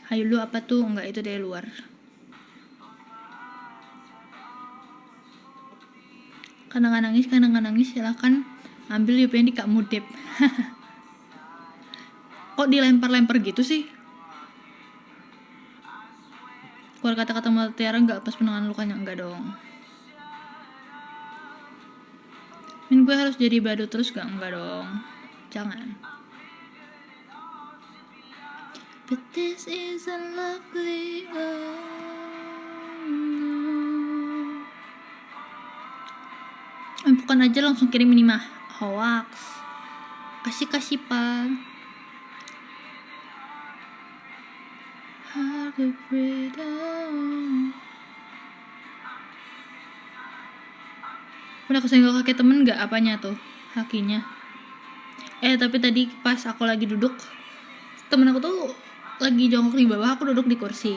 Hayu lu apa tuh? Enggak, itu dari luar. Karena gak nangis silahkan ambil UP yang di Kak Mudep. Kok dilempar-lempar gitu sih? Keluar kata-kata mutiara gak pas penanganan lukanya, enggak dong. Min gue harus jadi badut terus gak? Enggak dong, jangan. But this is a lovely bukan aja langsung kirim ini mah hoax. Kasih pak. Heart of freedom. Udah kesenggol kaki temen gak apanya tuh? Kakinya. Tapi tadi pas aku lagi duduk, temen aku tuh lagi jongkok di bawah, aku duduk di kursi.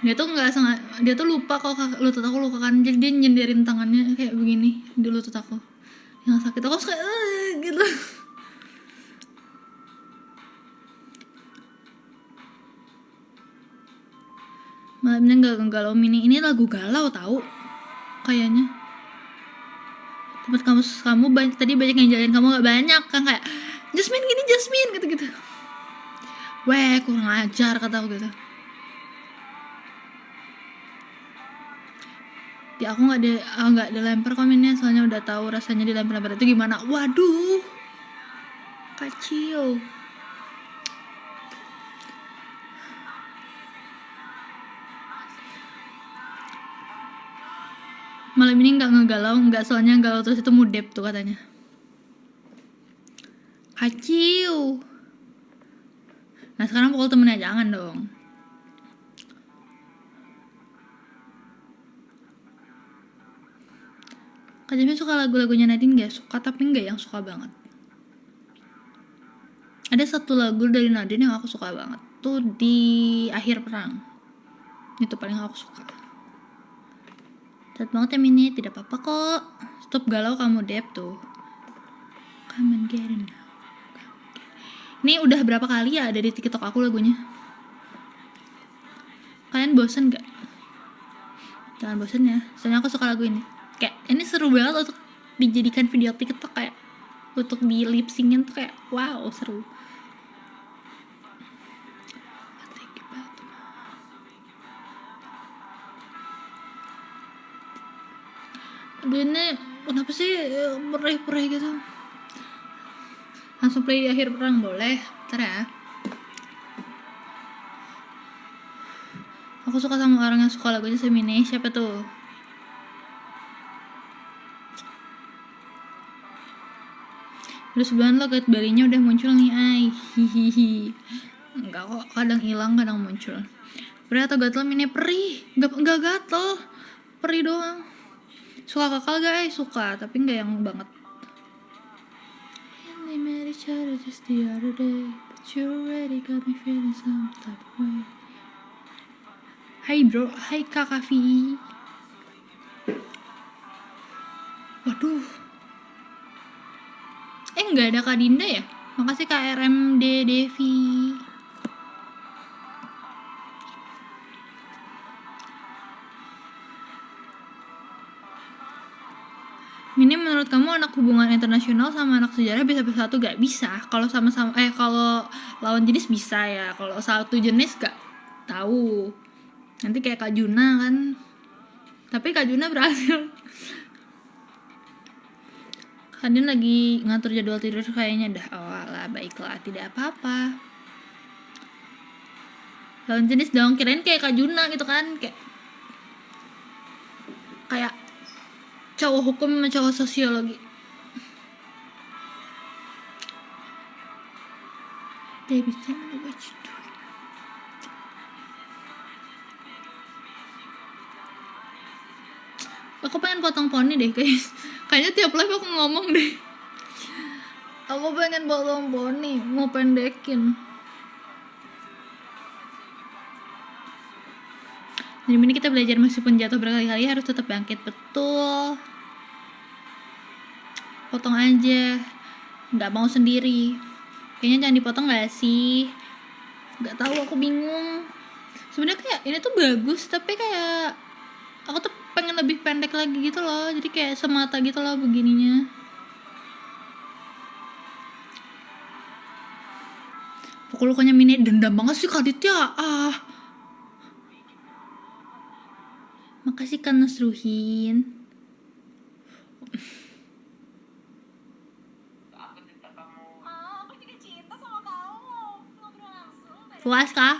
Dia tuh lupa kalau lutut aku luka kan, jadi dia nyenderin tangannya kayak begini di lutut aku yang sakit. Aku kayak gitu. Malamnya nggak galau mini, ini lagu galau tahu kayaknya. Tempat kamu banyak, tadi banyak yang jalanin kamu gak banyak kan, kayak Jasmine gini, Jasmine gitu-gitu. Weh kurang ajar kata aku gitu. Di aku nggak dilempar komennya, soalnya udah tahu rasanya dilempar-lempar itu gimana. Waduh, kacil. Malam ini nggak ngegalau, nggak, soalnya galau terus itu mudep tuh katanya. Kacil. Nah sekarang pukul temennya, jangan dong. Kak Jamie suka lagu-lagunya Nadine gak? Suka, tapi nggak yang suka banget. Ada satu lagu dari Nadine yang aku suka banget tuh di Akhir Perang. Itu paling aku suka. Cat banget ya Mini, tidak apa-apa kok. Stop galau kamu Dep tuh. Come and get it now. Ini udah berapa kali ya ada di TikTok aku lagunya. Kalian bosen gak? Jangan bosen ya, soalnya aku suka lagu ini. Kayak ini seru banget untuk dijadikan video TikTok, kayak untuk di lip syncin tuh kayak wow seru. Aduh ini kenapa sih perih-perih gitu? Langsung play Akhir Perang boleh? Ntar ya. Aku suka sama orang yang suka lagunya Semine. Siapa tuh? Udah sebulan lo Gat Balinya udah muncul nih ay. Hihihi. Enggak kok, kadang hilang kadang muncul. Perih atau gatel? Mini perih, nggak gatel, perih doang. Suka kakak guys, suka, tapi nggak yang banget. And we met each other just the other day, but you already got me feeling some type of way. Hai bro, hai kakak V. Waduh, nggak ada Kak Dinda ya? Makasih Kak RMD Devi. Ini menurut kamu anak hubungan internasional sama anak sejarah bisa bersatu? Gak bisa. Kalau sama-sama kalau lawan jenis bisa ya. Kalau satu jenis gak tahu. Nanti kayak Kak Juna kan. Tapi Kak Juna berhasil. Kadin lagi ngatur jadwal tidur kayaknya dah. Oh alah, baiklah, tidak apa-apa. Lawan jenis dong, kirain kayak Kak Juna gitu kan, kayak cowok hukum sama cowok sosiologi. Baby, tell me what you doing. Aku pengen potong poni deh guys. Kayaknya tiap live aku ngomong deh. Aku pengen potong poni, mau pendekin. Jadi ini kita belajar meskipun jatuh berkali-kali harus tetap bangkit. Betul. Potong aja, nggak mau sendiri. Kayaknya jangan dipotong nggak sih? Nggak tahu, aku bingung. Sebenarnya kayak ini tuh bagus, tapi kayak aku tuh pengen lebih pendek lagi gitu loh. Jadi kayak semata gitu loh begininya. Pokoknya Mini dendam banget sih Kak Ditya. Makasih Kak Nasruhin. Puas kah?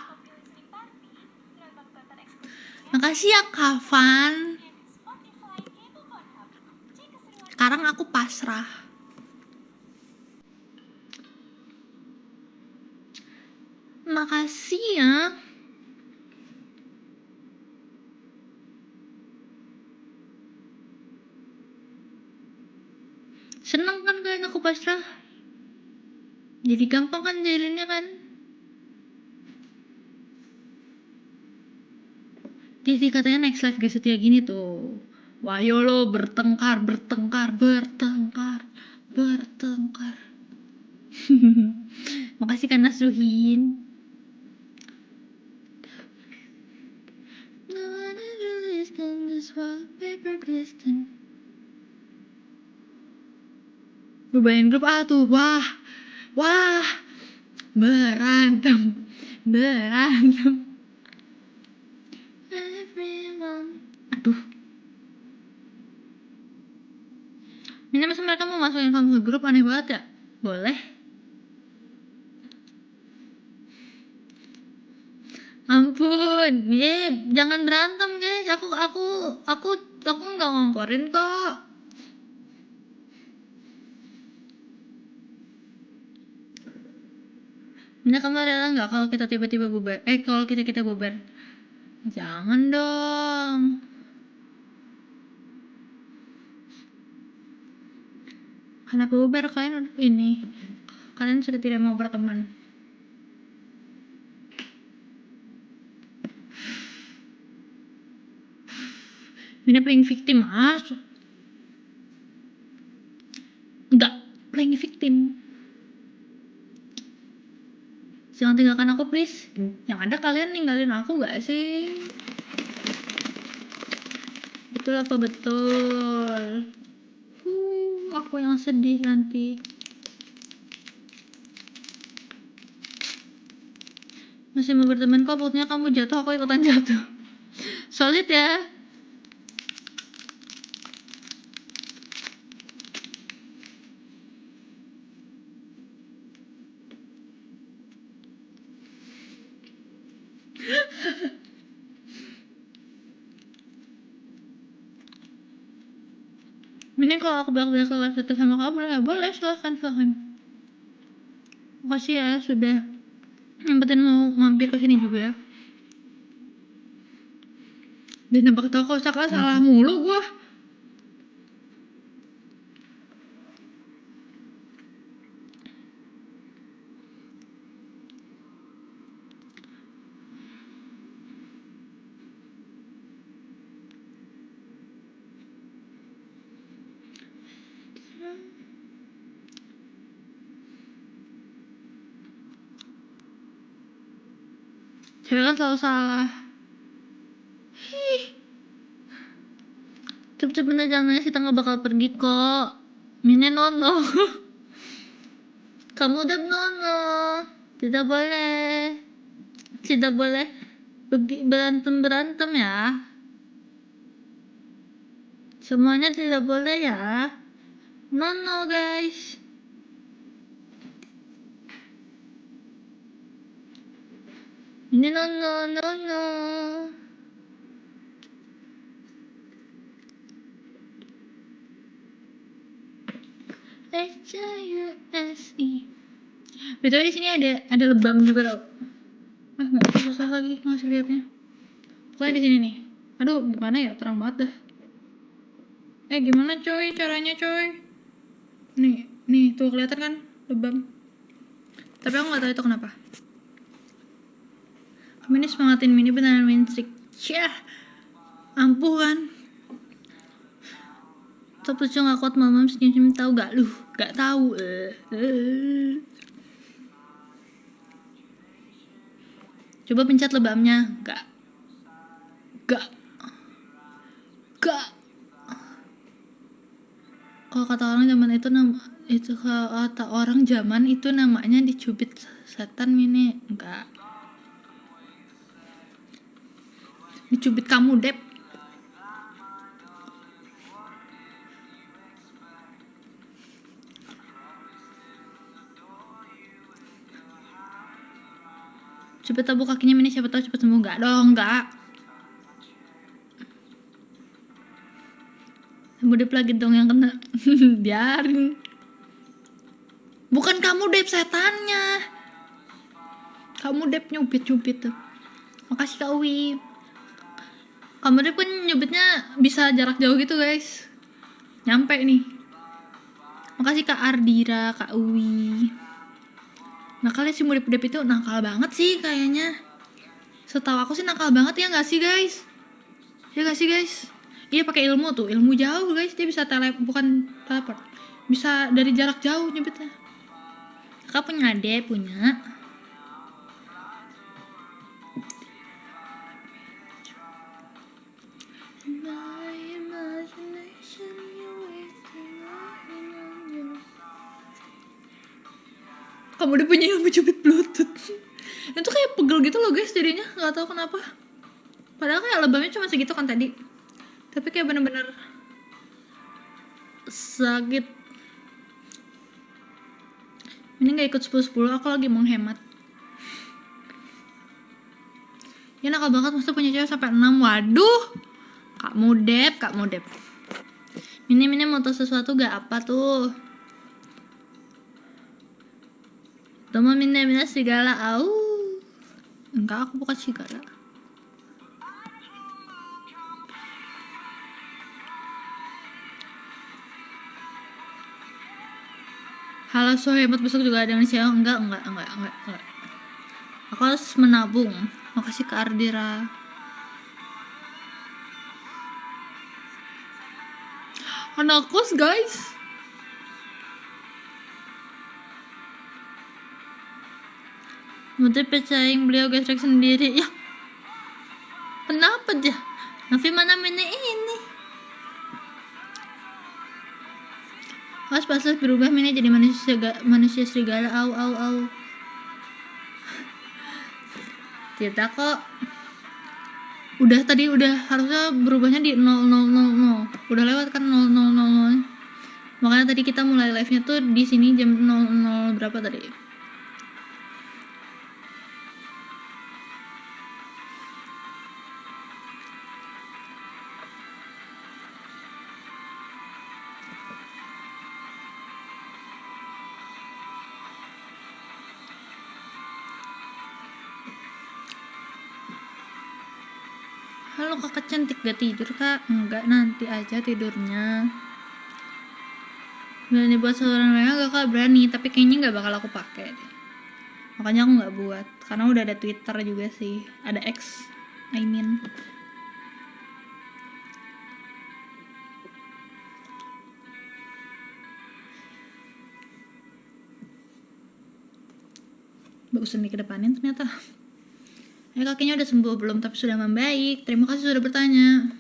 Makasih ya Kavan. Sekarang aku pasrah. Makasih ya. Seneng kan kalian aku pasrah? Jadi gampang kan jadinya kan? Jadi katanya next live gak setia gini tuh. Wah yolo, bertengkar. Makasih kan Nasruhin. Bermain grup tuh, wah berantem. Aduh, ini masa mereka mau masukin kamu ke grup, aneh banget ya. Boleh. Ampun, jangan berantem guys. Aku nggak ngomporin kok. Mina, kamu rela nggak kalau kita tiba-tiba bubar? Kalau kita bubar? Jangan dong. Karena bubar kalian sudah tidak mau berteman. Mina playing victim, Enggak, playing victim. Jangan tinggalkan aku please. Yang ada kalian ninggalin aku gak sih? Betul apa betul? Aku yang sedih nanti. Masih mau berteman kok, pokoknya kamu jatuh, aku ikutan jatuh. Solid ya. Ini kalau aku bilang kelas itu sama kamu, boleh silahkan. Makasih ya sudah nyempetin mau mampir ke sini juga ya. Dia nembak tau kosakata salah mulu gua. Cewek kan selalu salah. Cepet-cepet aja, jangan, kita nggak bakal pergi kok. Mine nono. Kamu udah nono. Tidak boleh. Tidak boleh berantem ya. Semuanya tidak boleh ya. Nono guys. Ini nono. HUSI. Betul, di sini ada lebam juga tau. Nggak susah lagi ngasih liatnya. Pokoknya di sini nih. Aduh, gimana ya, terang banget dah. Gimana coy caranya coy? Nih tuh kelihatan kan lebam. Tapi aku nggak tahu itu kenapa. Mini semangatin Mini beneran win streak. Syah, ampuh kan. Top lucu gak kuat mamam senyum-senyum, tahu gak lu? Gak tahu. Coba pencet lebamnya. Gak. Kalau kata orang zaman itu namanya dicubit setan Mini. Enggak. Dicubit kamu Dep. Cepet tabuk kakinya Mini, siapa tahu cepet sembuh. Enggak dong, enggak. Sembuh Dep lagi dong yang kena. Biarin. Bukan kamu Dep, setannya. Kamu Dep nyubit tuh. Makasih Kak Uwi. Kamu Dep pun nyubitnya bisa jarak jauh gitu guys. Nyampe nih. Makasih Kak Ardira, Kak Uwi. Nakalnya si Mudep itu nakal banget sih kayaknya. Setahu aku sih nakal banget ya nggak sih guys? Ya nggak sih guys? Iya pakai ilmu tuh, ilmu jauh guys. Dia bisa bukan teleport, bisa dari jarak jauh nyebutnya. Kakak punya adek, punya. Kamu udah punya ilmu cubit bluetooth. Itu kayak pegel gitu loh guys jadinya, nggak tahu kenapa. Padahal kayak lebamnya cuma segitu kan tadi, tapi kayak bener-bener sakit. Ini nggak ikut 10-10, aku lagi menghemat. Ya nakal banget, masa punya cewek sampai 6. Waduh, Kak Mudep. Mini mau tahu sesuatu gak? Apa tuh? Teman Mini serigala. Enggak, aku bukan serigala. Halo, so hebat, besok juga ada yang siang. Enggak. Aku harus menabung. Makasih ke Ardira. Anak kos guys. Mesti pecahin beliau gesrek sendiri. Ya, kenapa dia? Nafi mana Mini ini? Pas berubah Mini jadi manusia serigala. Au. Tidak kok. Udah harusnya berubahnya di 0000. Udah lewat kan 0000. Makanya tadi kita mulai live-nya tuh di sini jam 00 berapa tadi? Halo kakak cantik, gak tidur kak? Enggak, nanti aja tidurnya. Berani buat saluran WA gak kak? Berani, tapi kayaknya gak bakal aku pakai deh. Makanya aku gak buat, karena udah ada Twitter juga sih. Ada X, I mean. Bagusan dikedepanin ternyata. Kakinya udah sembuh belum? Tapi sudah membaik. Terima kasih sudah bertanya.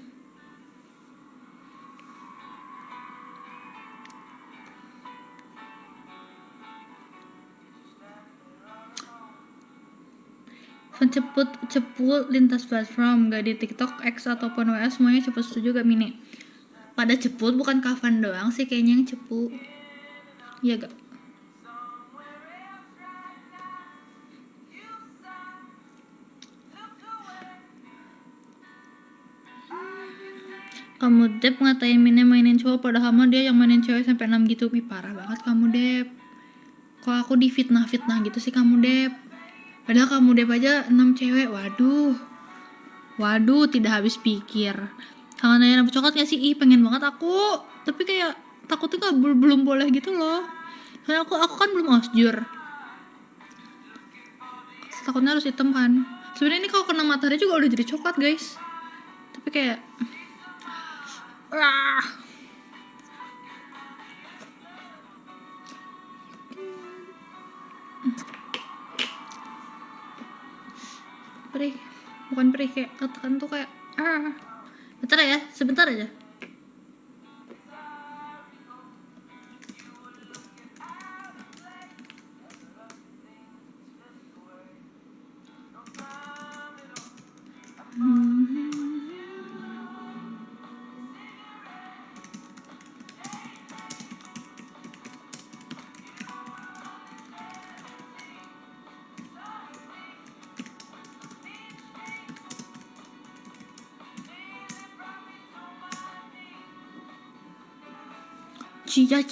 Ceput lintas platform, gak di TikTok, X ataupun WA, semuanya ceput. Setuju gak Mini? Pada ceput, bukan Kavan doang sih kayaknya yang ceput. Iya gak? Kamu Dep ngatain Mine mainin cowok, padahal mah dia yang mainin cewek sampai 6 gitu. Parah banget kamu Dep. Kok aku difitnah-fitnah gitu sih kamu Dep? Padahal kamu Dep aja 6 cewek. Waduh, tidak habis pikir. Kangen ayam coklat gak sih? Pengen banget aku. Tapi kayak takutnya belum boleh gitu loh. Karena aku kan belum osjur. Takutnya harus hitam kan. Sebenarnya ini kalau kena matahari juga udah jadi coklat guys. Tapi kayak perih, bukan perih, kayak tekan tuh kayak bentar ya, sebentar aja.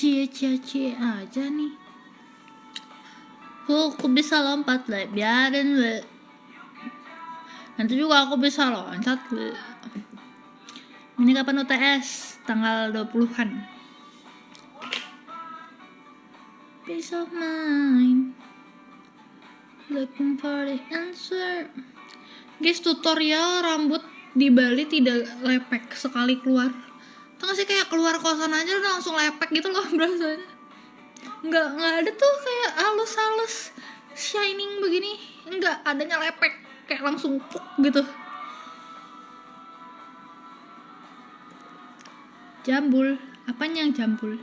Cie aja nih. Aku bisa lompat lah, biarin le. Nanti juga aku bisa loncat le. Ini kapan UTS? Tanggal 20-an. Peace of mind, looking for the answer. Guys, tutorial rambut di Bali tidak lepek sekali keluar. Tau gak sih, kayak keluar kosan aja udah langsung lepek gitu loh berasanya. Nggak ada tuh kayak halus-halus shining begini. Nggak, adanya lepek kayak langsung puk gitu. Jambul, apanya yang jambul?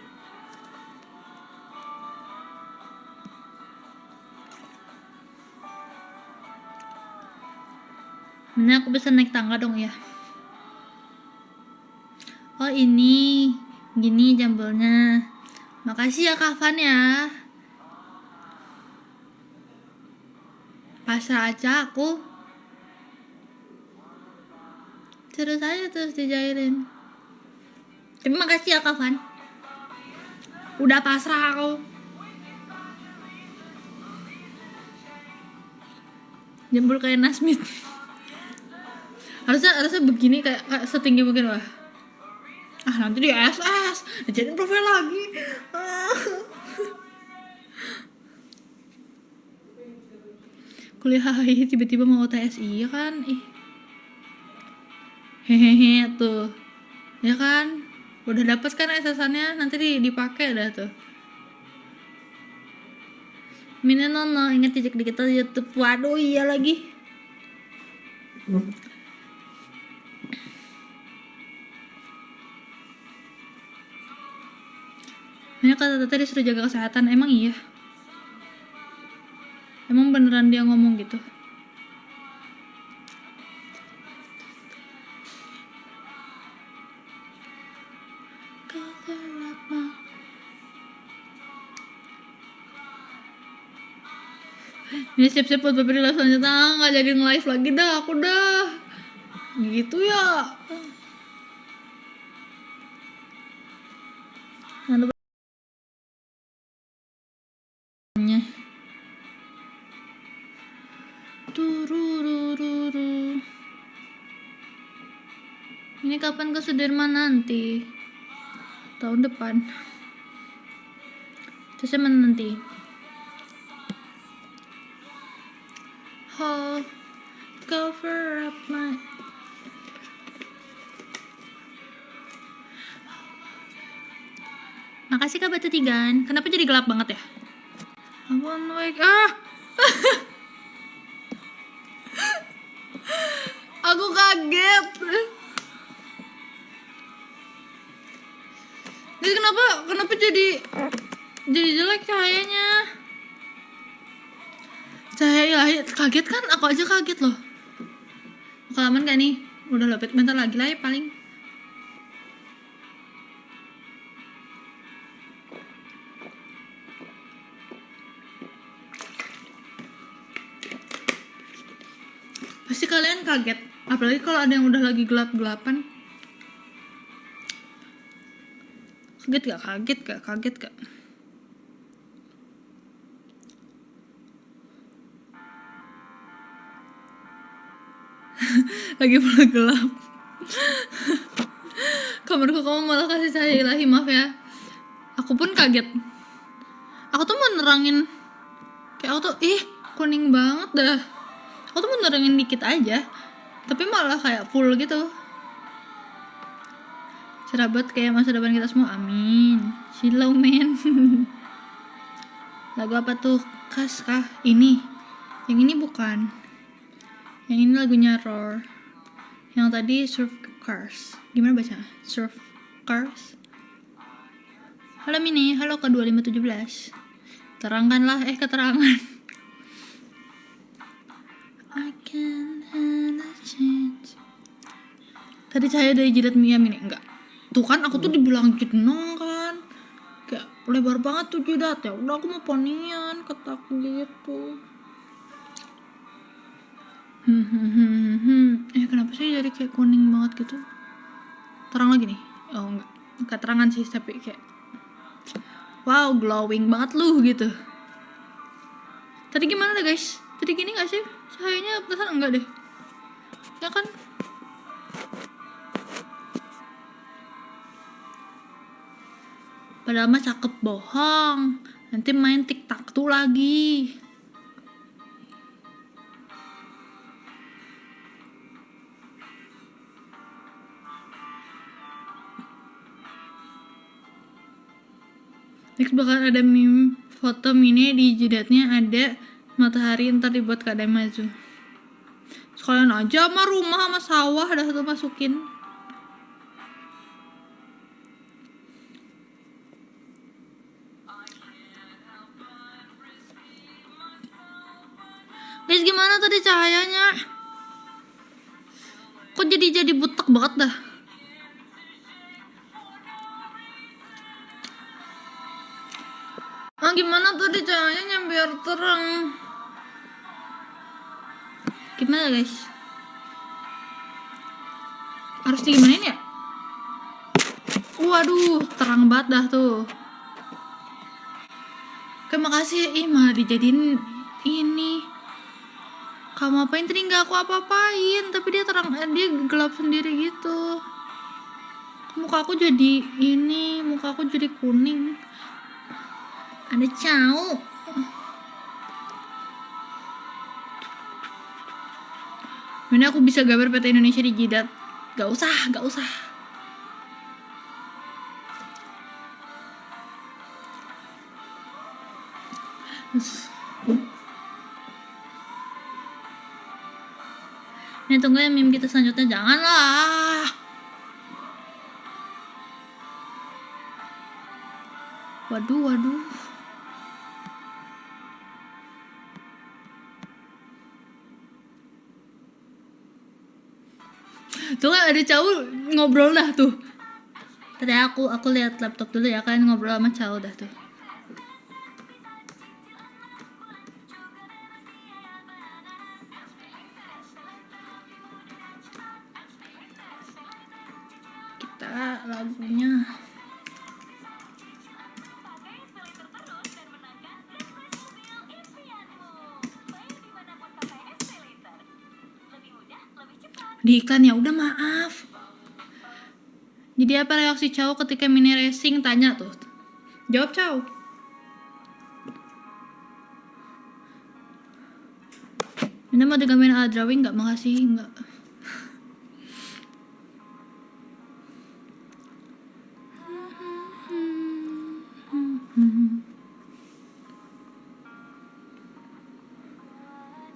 Mana aku bisa naik tangga dong ya? Oh ini, gini jambulnya. Makasih ya Kavan ya. Pasrah aja aku. Terus aja terus dijahilin. Tapi makasih ya Kavan. Udah pasrah aku. Jambul kayak Nasmith. harusnya begini, kayak setinggi mungkin lah. Nanti di SS dijadiin profil lagi. Kuliah tiba-tiba mau UTS, iya kan? Hehehe tuh, ya kan? Udah dapat kan SS-annya, nanti dipakai dah tuh. Mine nono, inget cicik di kita YouTube. Waduh, iya lagi. Hanya kata tadi disuruh jaga kesehatan. Emang iya? Emang beneran dia ngomong gitu? Ini siap-siap buat beberapa selanjutnya. Nggak jadi nge-live lagi dah, aku dah. Gitu ya. Nanti tururururu. Ini kapan ke Sudirman nanti? Tahun depan. Terus mana nanti? Oh, cover up my. Makasih Kak Batu Tigan. Kenapa jadi gelap banget ya? I wanna wake Aku kaget. Jadi kenapa jadi jelek cahayanya? Cahaya ilahi kaget kan? Aku aja kaget loh. Kelamaan gak nih? Udah loh, bentar lagi lah ya paling. Pasti kalian kaget, apalagi kalau ada yang udah lagi gelap-gelapan. Kaget gak? Lagi pula gelap. Kamarku kamu malah kasih cahaya ilahi, maaf ya. Aku pun kaget. Aku tuh mau nerangin, kayak aku tuh kuning banget dah. Aku tuh mau nerangin dikit aja, tapi malah kayak full gitu. Cerabet kayak masa depan kita semua, amin. Silau men. Lagu apa tuh? Kas kah? Ini. Yang ini bukan. Yang ini lagunya Roar. Yang tadi Surf Cars. Gimana baca? Surf Cars. Halo Mini, halo ke 2517. Terangkanlah keterangan. I can handle change. Tadi cahaya dari jidat Mia Mini enggak. Tuh kan aku tuh dibilang jenong kan. Kayak lebar banget tuh jidat ya. Udah aku mau ponian, kata aku gitu. Kenapa sih jadi kayak kuning banget gitu? Terang lagi nih. Oh enggak terangan sih, tapi kayak wow, glowing banget lu gitu. Tadi gimana deh guys? Tadi gini gak sih? Cahayanya perasaan enggak deh. Ya kan? Padahal mah cakep, bohong. Nanti main TikTok tuh lagi. Next bakal ada meme foto Mini di jidatnya ada matahari, ntar dibuat Kak Damazu. Sekalian aja sama rumah sama sawah dah satu masukin. Guys, gimana tadi cahayanya? Kok jadi butek banget dah? Gimana tadi cahayanya biar terang? Gimana guys? Harus digimanain ya? Waduh, terang banget dah tuh. Terima kasih. Malah dijadiin ini. Kamu apain tadi? Nggak aku apa-apain, tapi dia terang, dia gelap sendiri gitu. Muka aku jadi ini, muka aku jadi kuning. Ada cau. Mana aku bisa gambar peta Indonesia di jidat? Gak usah. Nih tunggu ya meme kita selanjutnya, janganlah. Waduh. Tuh kan ada cowok ngobrol dah tuh. Tadi aku lihat laptop dulu ya, kalian ngobrol sama cowok dah tuh. Kita lagunya. Di iklan ya udah, maaf. Jadi apa reaksi cowok ketika mini racing? Tanya tuh. Jawab cowok. Ini mau digambarin alat drawing nggak? Makasih, nggak.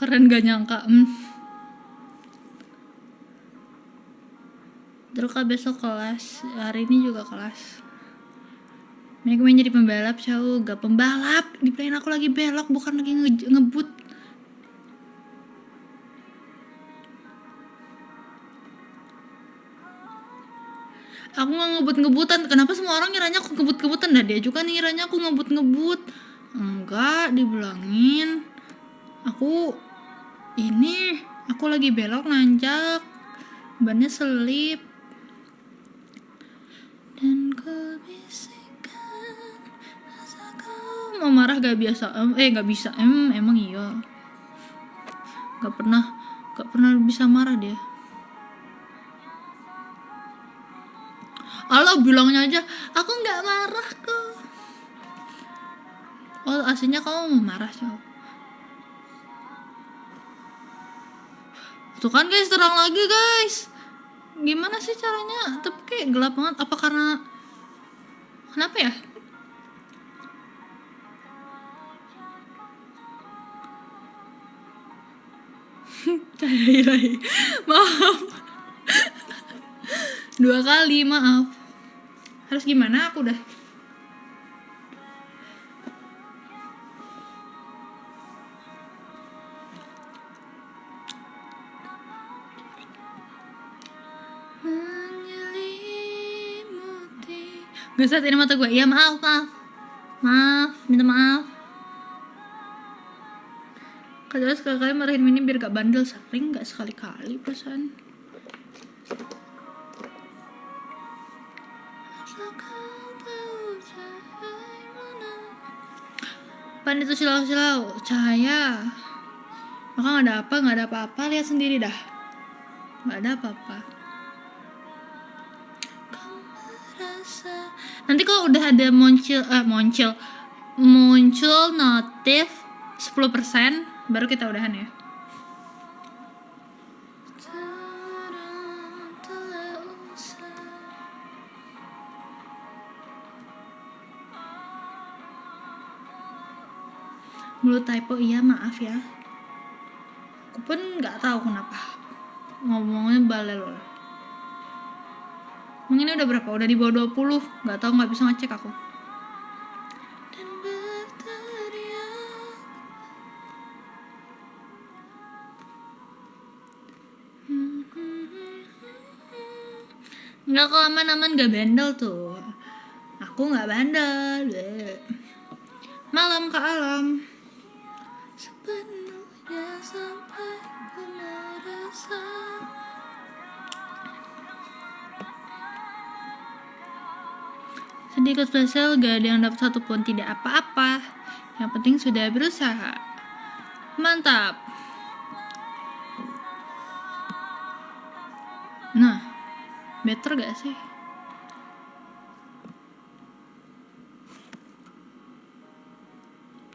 Keren gak nyangka. Terus besok kelas, hari ini juga kelas. Mereka main jadi pembalap, cowok. Gak pembalap, di plan aku lagi belok, bukan lagi ngebut. Aku gak ngebut-ngebutan. Kenapa semua orang ngiranya aku ngebut-ngebutan? Nah dia juga nih ngiranya aku ngebut-ngebut. Enggak, dibilangin aku lagi belok nanjak, bannya selip. Dan kebisikkan rasa kau mau marah gak biasa. Gak bisa. Emang iya. Gak pernah bisa marah dia. Allah bilangnya aja, aku nggak marah kok. Oh aslinya kamu mau marah cowok. Tuh kan guys, terang lagi guys. Gimana sih caranya? Tapi kayak gelap banget. Apa karena kenapa ya? Maaf. 2 kali maaf. Harus gimana aku dah? Gak saat ini mata gue. Iya maaf, minta maaf. Kadang sekali-kali marahin Mini biar gak bandel. Sering gak sekali-kali pesan. Pan itu silau-silau cahaya. Maka gak ada apa-apa, lihat sendiri dah. Gak ada apa-apa. Nanti kalau udah ada muncul notif 10% baru kita udahan ya. Mulut typo, iya maaf ya. Aku pun nggak tahu kenapa ngomongnya balel. Emang ini udah berapa? Udah di bawah 20. Nggak tahu, nggak bisa ngecek aku. Nggak, kok aman-aman, gak bandel tuh. Aku nggak bandel. Malam ke alam sepenuhnya sampai ku merasa. Sedikit spesial, gak ada yang dapat satupun, tidak apa-apa. Yang penting sudah berusaha. Mantap. Nah, better gak sih?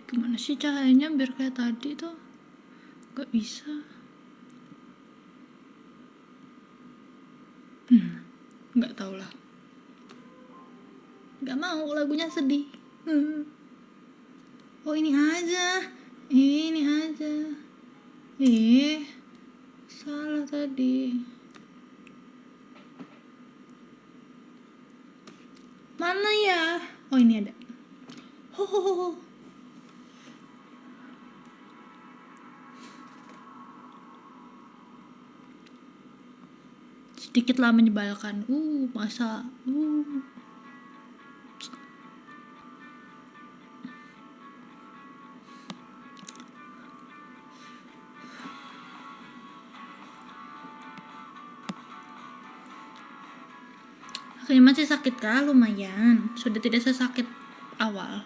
Gimana sih cahayanya biar kayak tadi tuh? Gak bisa. Gak tau lah. Gak mau lagunya sedih. Oh ini aja. Salah tadi. Mana ya? Oh ini ada. Ho. Sedikitlah menyebalkan. Masa. Akhirnya masih sakit kah? Lumayan. Sudah tidak sesakit awal.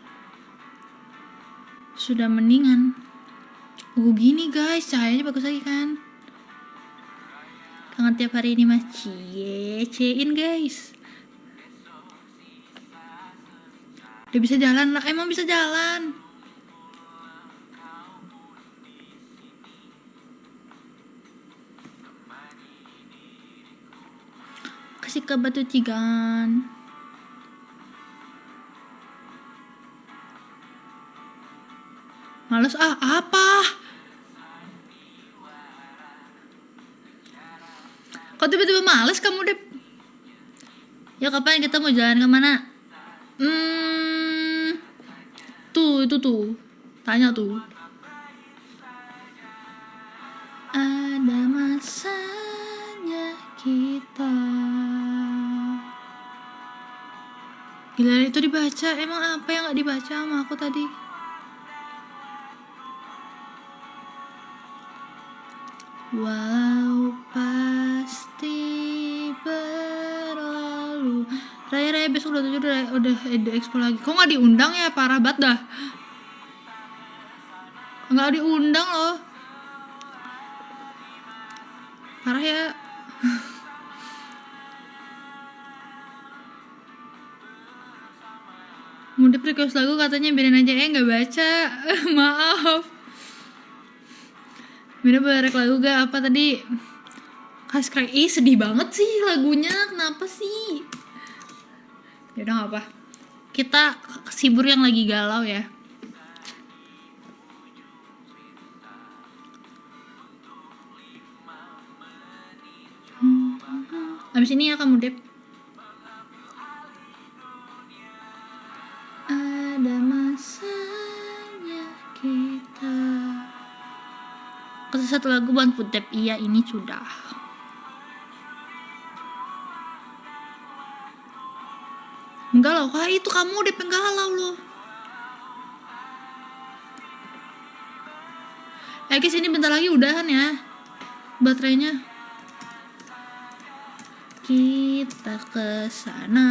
Sudah mendingan. Gini guys, cahayanya bagus lagi kan? Kangen tiap hari ini mas. Ciein guys. Udah bisa jalan lah, emang bisa jalan. Kasih ke batu cigan. Males apa? Kok tiba-tiba males kamu deh? Ya kapan kita mau jalan kemana? Tuh itu tuh, tanya tuh. Ada masanya kita. Gila itu dibaca, emang apa yang gak dibaca sama aku tadi? Walau pasti berlalu. Raya besok udah expo lagi. Kok nggak diundang ya, parah banget dah. Nggak diundang loh. Parah ya. Mudip request lagu katanya biarin aja nggak baca. Maaf. Bina barek lagu gak apa tadi? Kasih sedih banget sih lagunya, kenapa sih? Ya udah nggak apa. Kita sibur yang lagi galau ya. Abis ini ya kamu Dep. Ada masanya kita. Kasih satu lagu buat Putep. Iya ini sudah. Menggalau kah? Itu kamu Dep galau loh. Guys ini bentar lagi udahan ya baterainya. Kita kesana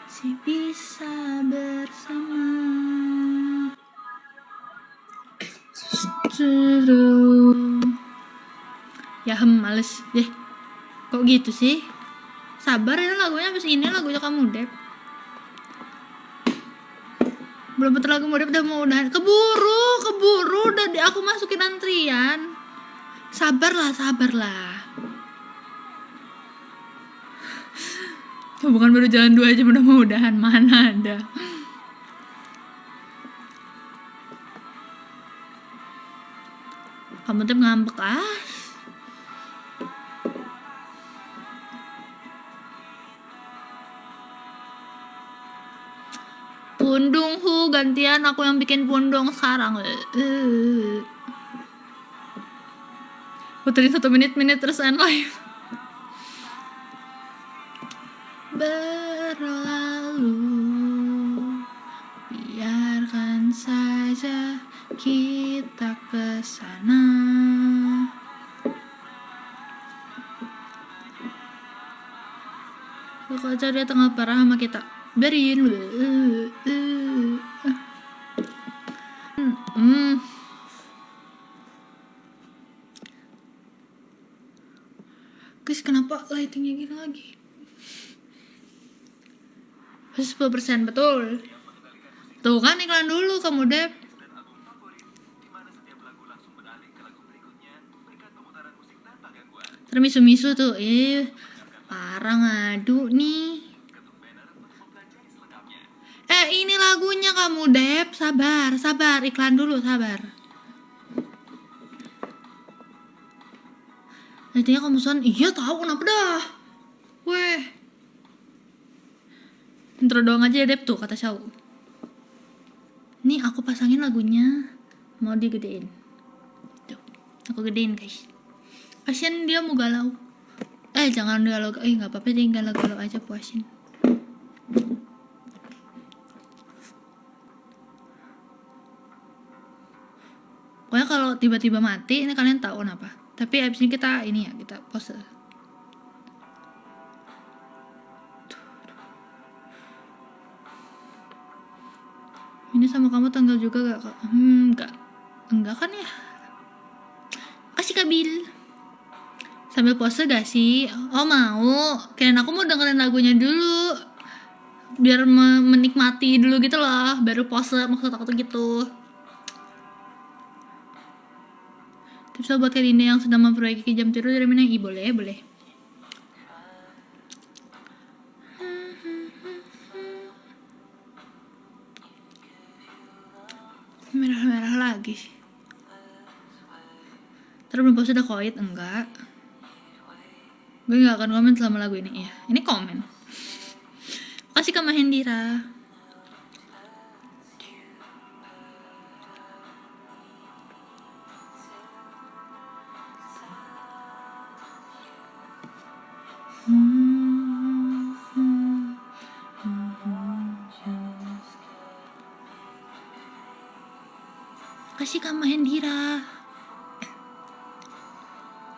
si bisa bersama. Ya males deh. Kok gitu sih? Sabar ya lagunya, abis ini lagunya kamu Dep. Belum betul lagu Dep udah mau udahan. Keburu udah aku masukin antrian. Sabarlah. Bukan baru jalan 2 aja udah mau udahan, mana ada. Kamu tuh ngambek Pundung gantian aku yang bikin pundung sekarang. Puterin 1 menit terus end live. Berlalu, biarkan saja kita kesana. Kaca dia tengah parah sama kita. Berin. Guys, kenapa lightingnya gini lagi? Masih 10% betul. Tuh kan iklan dulu kamu Dep. Termisu-misu tuh. Parah ngadu nih. Ini lagunya kamu Dep. Sabar. Iklan dulu, sabar. Nantinya kamu son. Iya tahu kenapa dah. Weh. Intro doang aja ya Dep tuh kata Syau. Nih aku pasangin lagunya. Mau digedein. Tuh. Aku gedein guys. Kasian dia mau galau. Jangan galau. Gak apa-apa deh galau-galau aja, puasin. Pokoknya kalau tiba-tiba mati ini kalian tahu kenapa. Tapi abis ini kita pause. Ini sama kamu tanggal juga gak? Enggak kan ya. Kasih Kabil. Sambil pose gak sih? Oh mau. Kirain aku mau dengerin lagunya dulu biar menikmati dulu gitu loh, baru pose. Maksud aku tuh gitu. Tips buat Dinda yang sedang memperbaiki jam tidur dari mana? Boleh, boleh. Merah-merah lagi. Terus belum pose udah koit? Enggak. Gue gak akan komen selama lagu ini ya. Ini komen. Makasih Kak Mahendira. Makasih Kak Mahendira.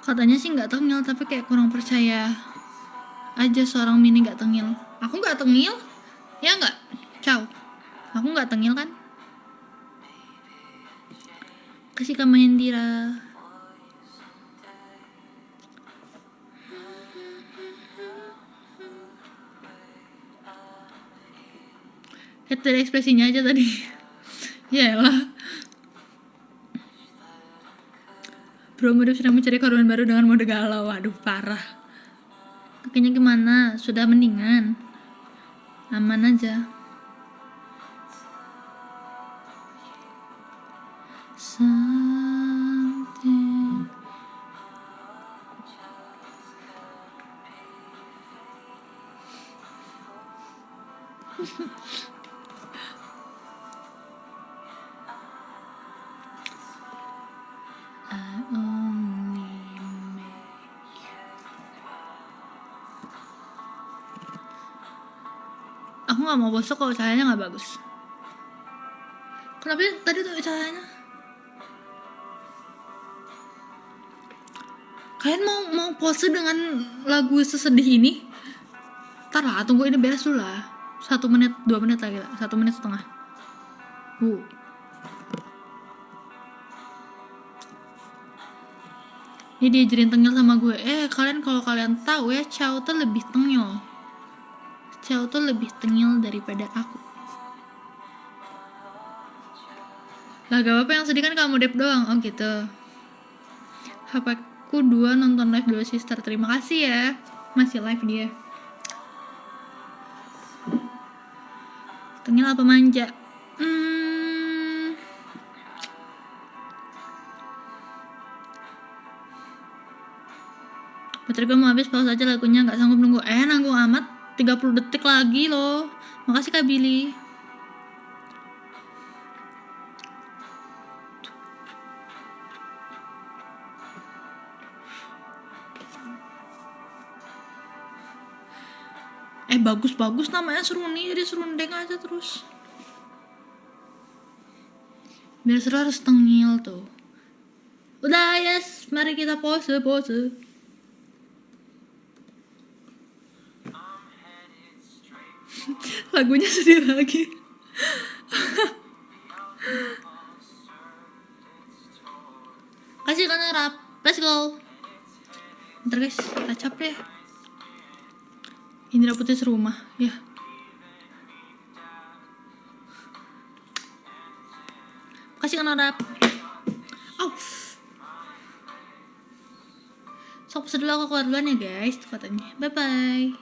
Katanya sih gak tengil, tapi kayak kurang percaya aja seorang Mini gak tengil. Aku gak tengil? Ya gak? Ciao. Aku gak tengil kan? Kasih Kak Mahendira. Lihat dari ekspresinya aja tadi. Yaelah. Bro Mudif sedang mencari korban baru dengan mode galau. Waduh parah. Kakinya gimana? Sudah mendingan? Aman aja. Something. Aku gak mau bosok kalau cahayanya gak bagus. Kenapa tadi tuh cahayanya? Kalian mau pose dengan lagu sesedih ini? Ntar lah, tunggu ini beres dulu lah. 1 menit, 2 menit lagi lah. 1 menit setengah. Ini diajarin tengil sama gue. Kalian kalau kalian tahu ya, Chow tuh lebih tengil. Chow tuh lebih tengil daripada aku. Lah gak apa-apa, yang sedih kan kamu Dep doang. Oh gitu. HP ku 2 nonton live 2 sister. Terima kasih ya. Masih live dia. Tengil apa manja? Baterai gue mau habis, pause aja lagunya. Gak sanggup nunggu. Nanggung amat. 30 detik lagi loh. Makasih Kak Billy. Bagus-bagus namanya Seruni. Jadi serundeng aja terus. Biar seru harus tengil tuh. Udah yes, mari kita pose. Lagunya sedih lagi. Kasih kan rap. Let's go. Bentar guys, kita capek ya. Ini rambutnya serumah ya. Kasih kan rap. Sok pose dulu, aku keluar duluan ya guys katanya. Bye bye.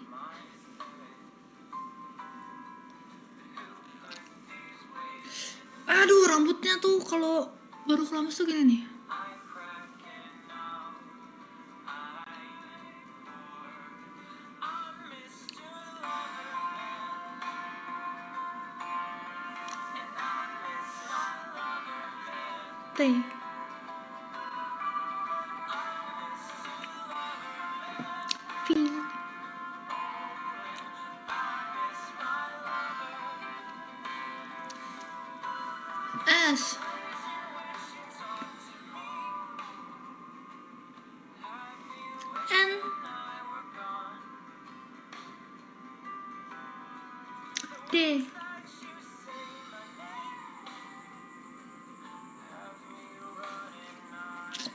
Aduh rambutnya tuh kalau baru kelamas tuh gini nih. Teh. S. N. D.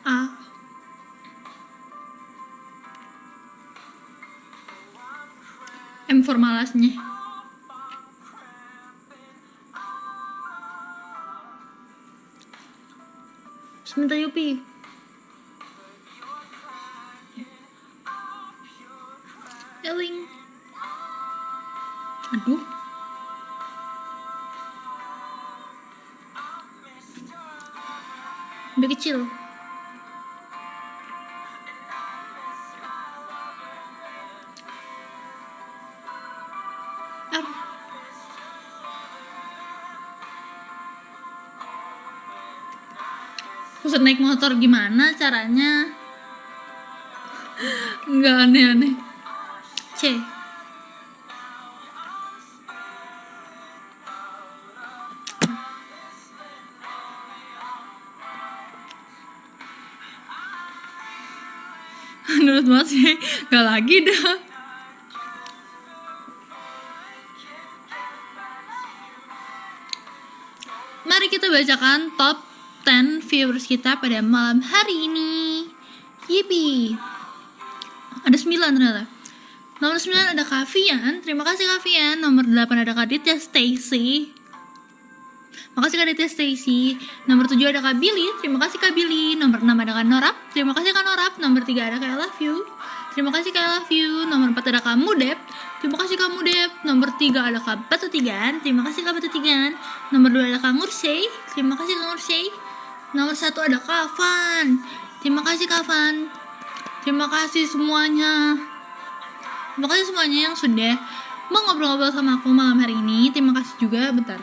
A. formalasnya. Sebentar Yupi. Eling. Aduh. Lebih kecil. Terus naik motor gimana caranya? Nggak aneh-aneh. C. Menurut Mas sih nggak lagi dah. Mari kita bacakan top 10 viewers kita pada malam hari ini. Yippee. Ada 9 ternyata. Nomor 9 ada Kavian. Terima kasih Kavian. Nomor 8 ada Kaditya Stacy. Makasih Kaditya Stacy. Nomor 7 ada Kak Billy. Terima kasih Kak Billy. Nomor 6 ada Kak Norap. Terima kasih Kak Norap. Nomor 3 ada Kak I Love You. Terima kasih Kak I Love You. Nomor 4 ada Kak Mudep. Terima kasih Kak Mudep. Nomor 3 ada Kak Batu Tigan. Terima kasih Kak Batu Tigan. Nomor 2 ada Kak Ngursey. Terima kasih Kak Ngursey. Nomor 1 ada Kak Van. Terima kasih Kak Van. Terima kasih semuanya. Terima kasih semuanya yang sudah mau ngobrol-ngobrol sama aku malam hari ini. Terima kasih juga, bentar.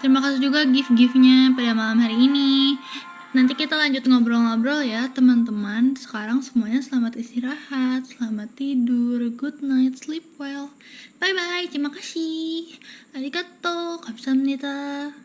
Terima kasih juga gift-giftnya pada malam hari ini. Nanti kita lanjut ngobrol-ngobrol ya teman-teman. Sekarang semuanya selamat istirahat, selamat tidur, good night, sleep well. Bye-bye, terima kasih. Arigato, kamsahamnida.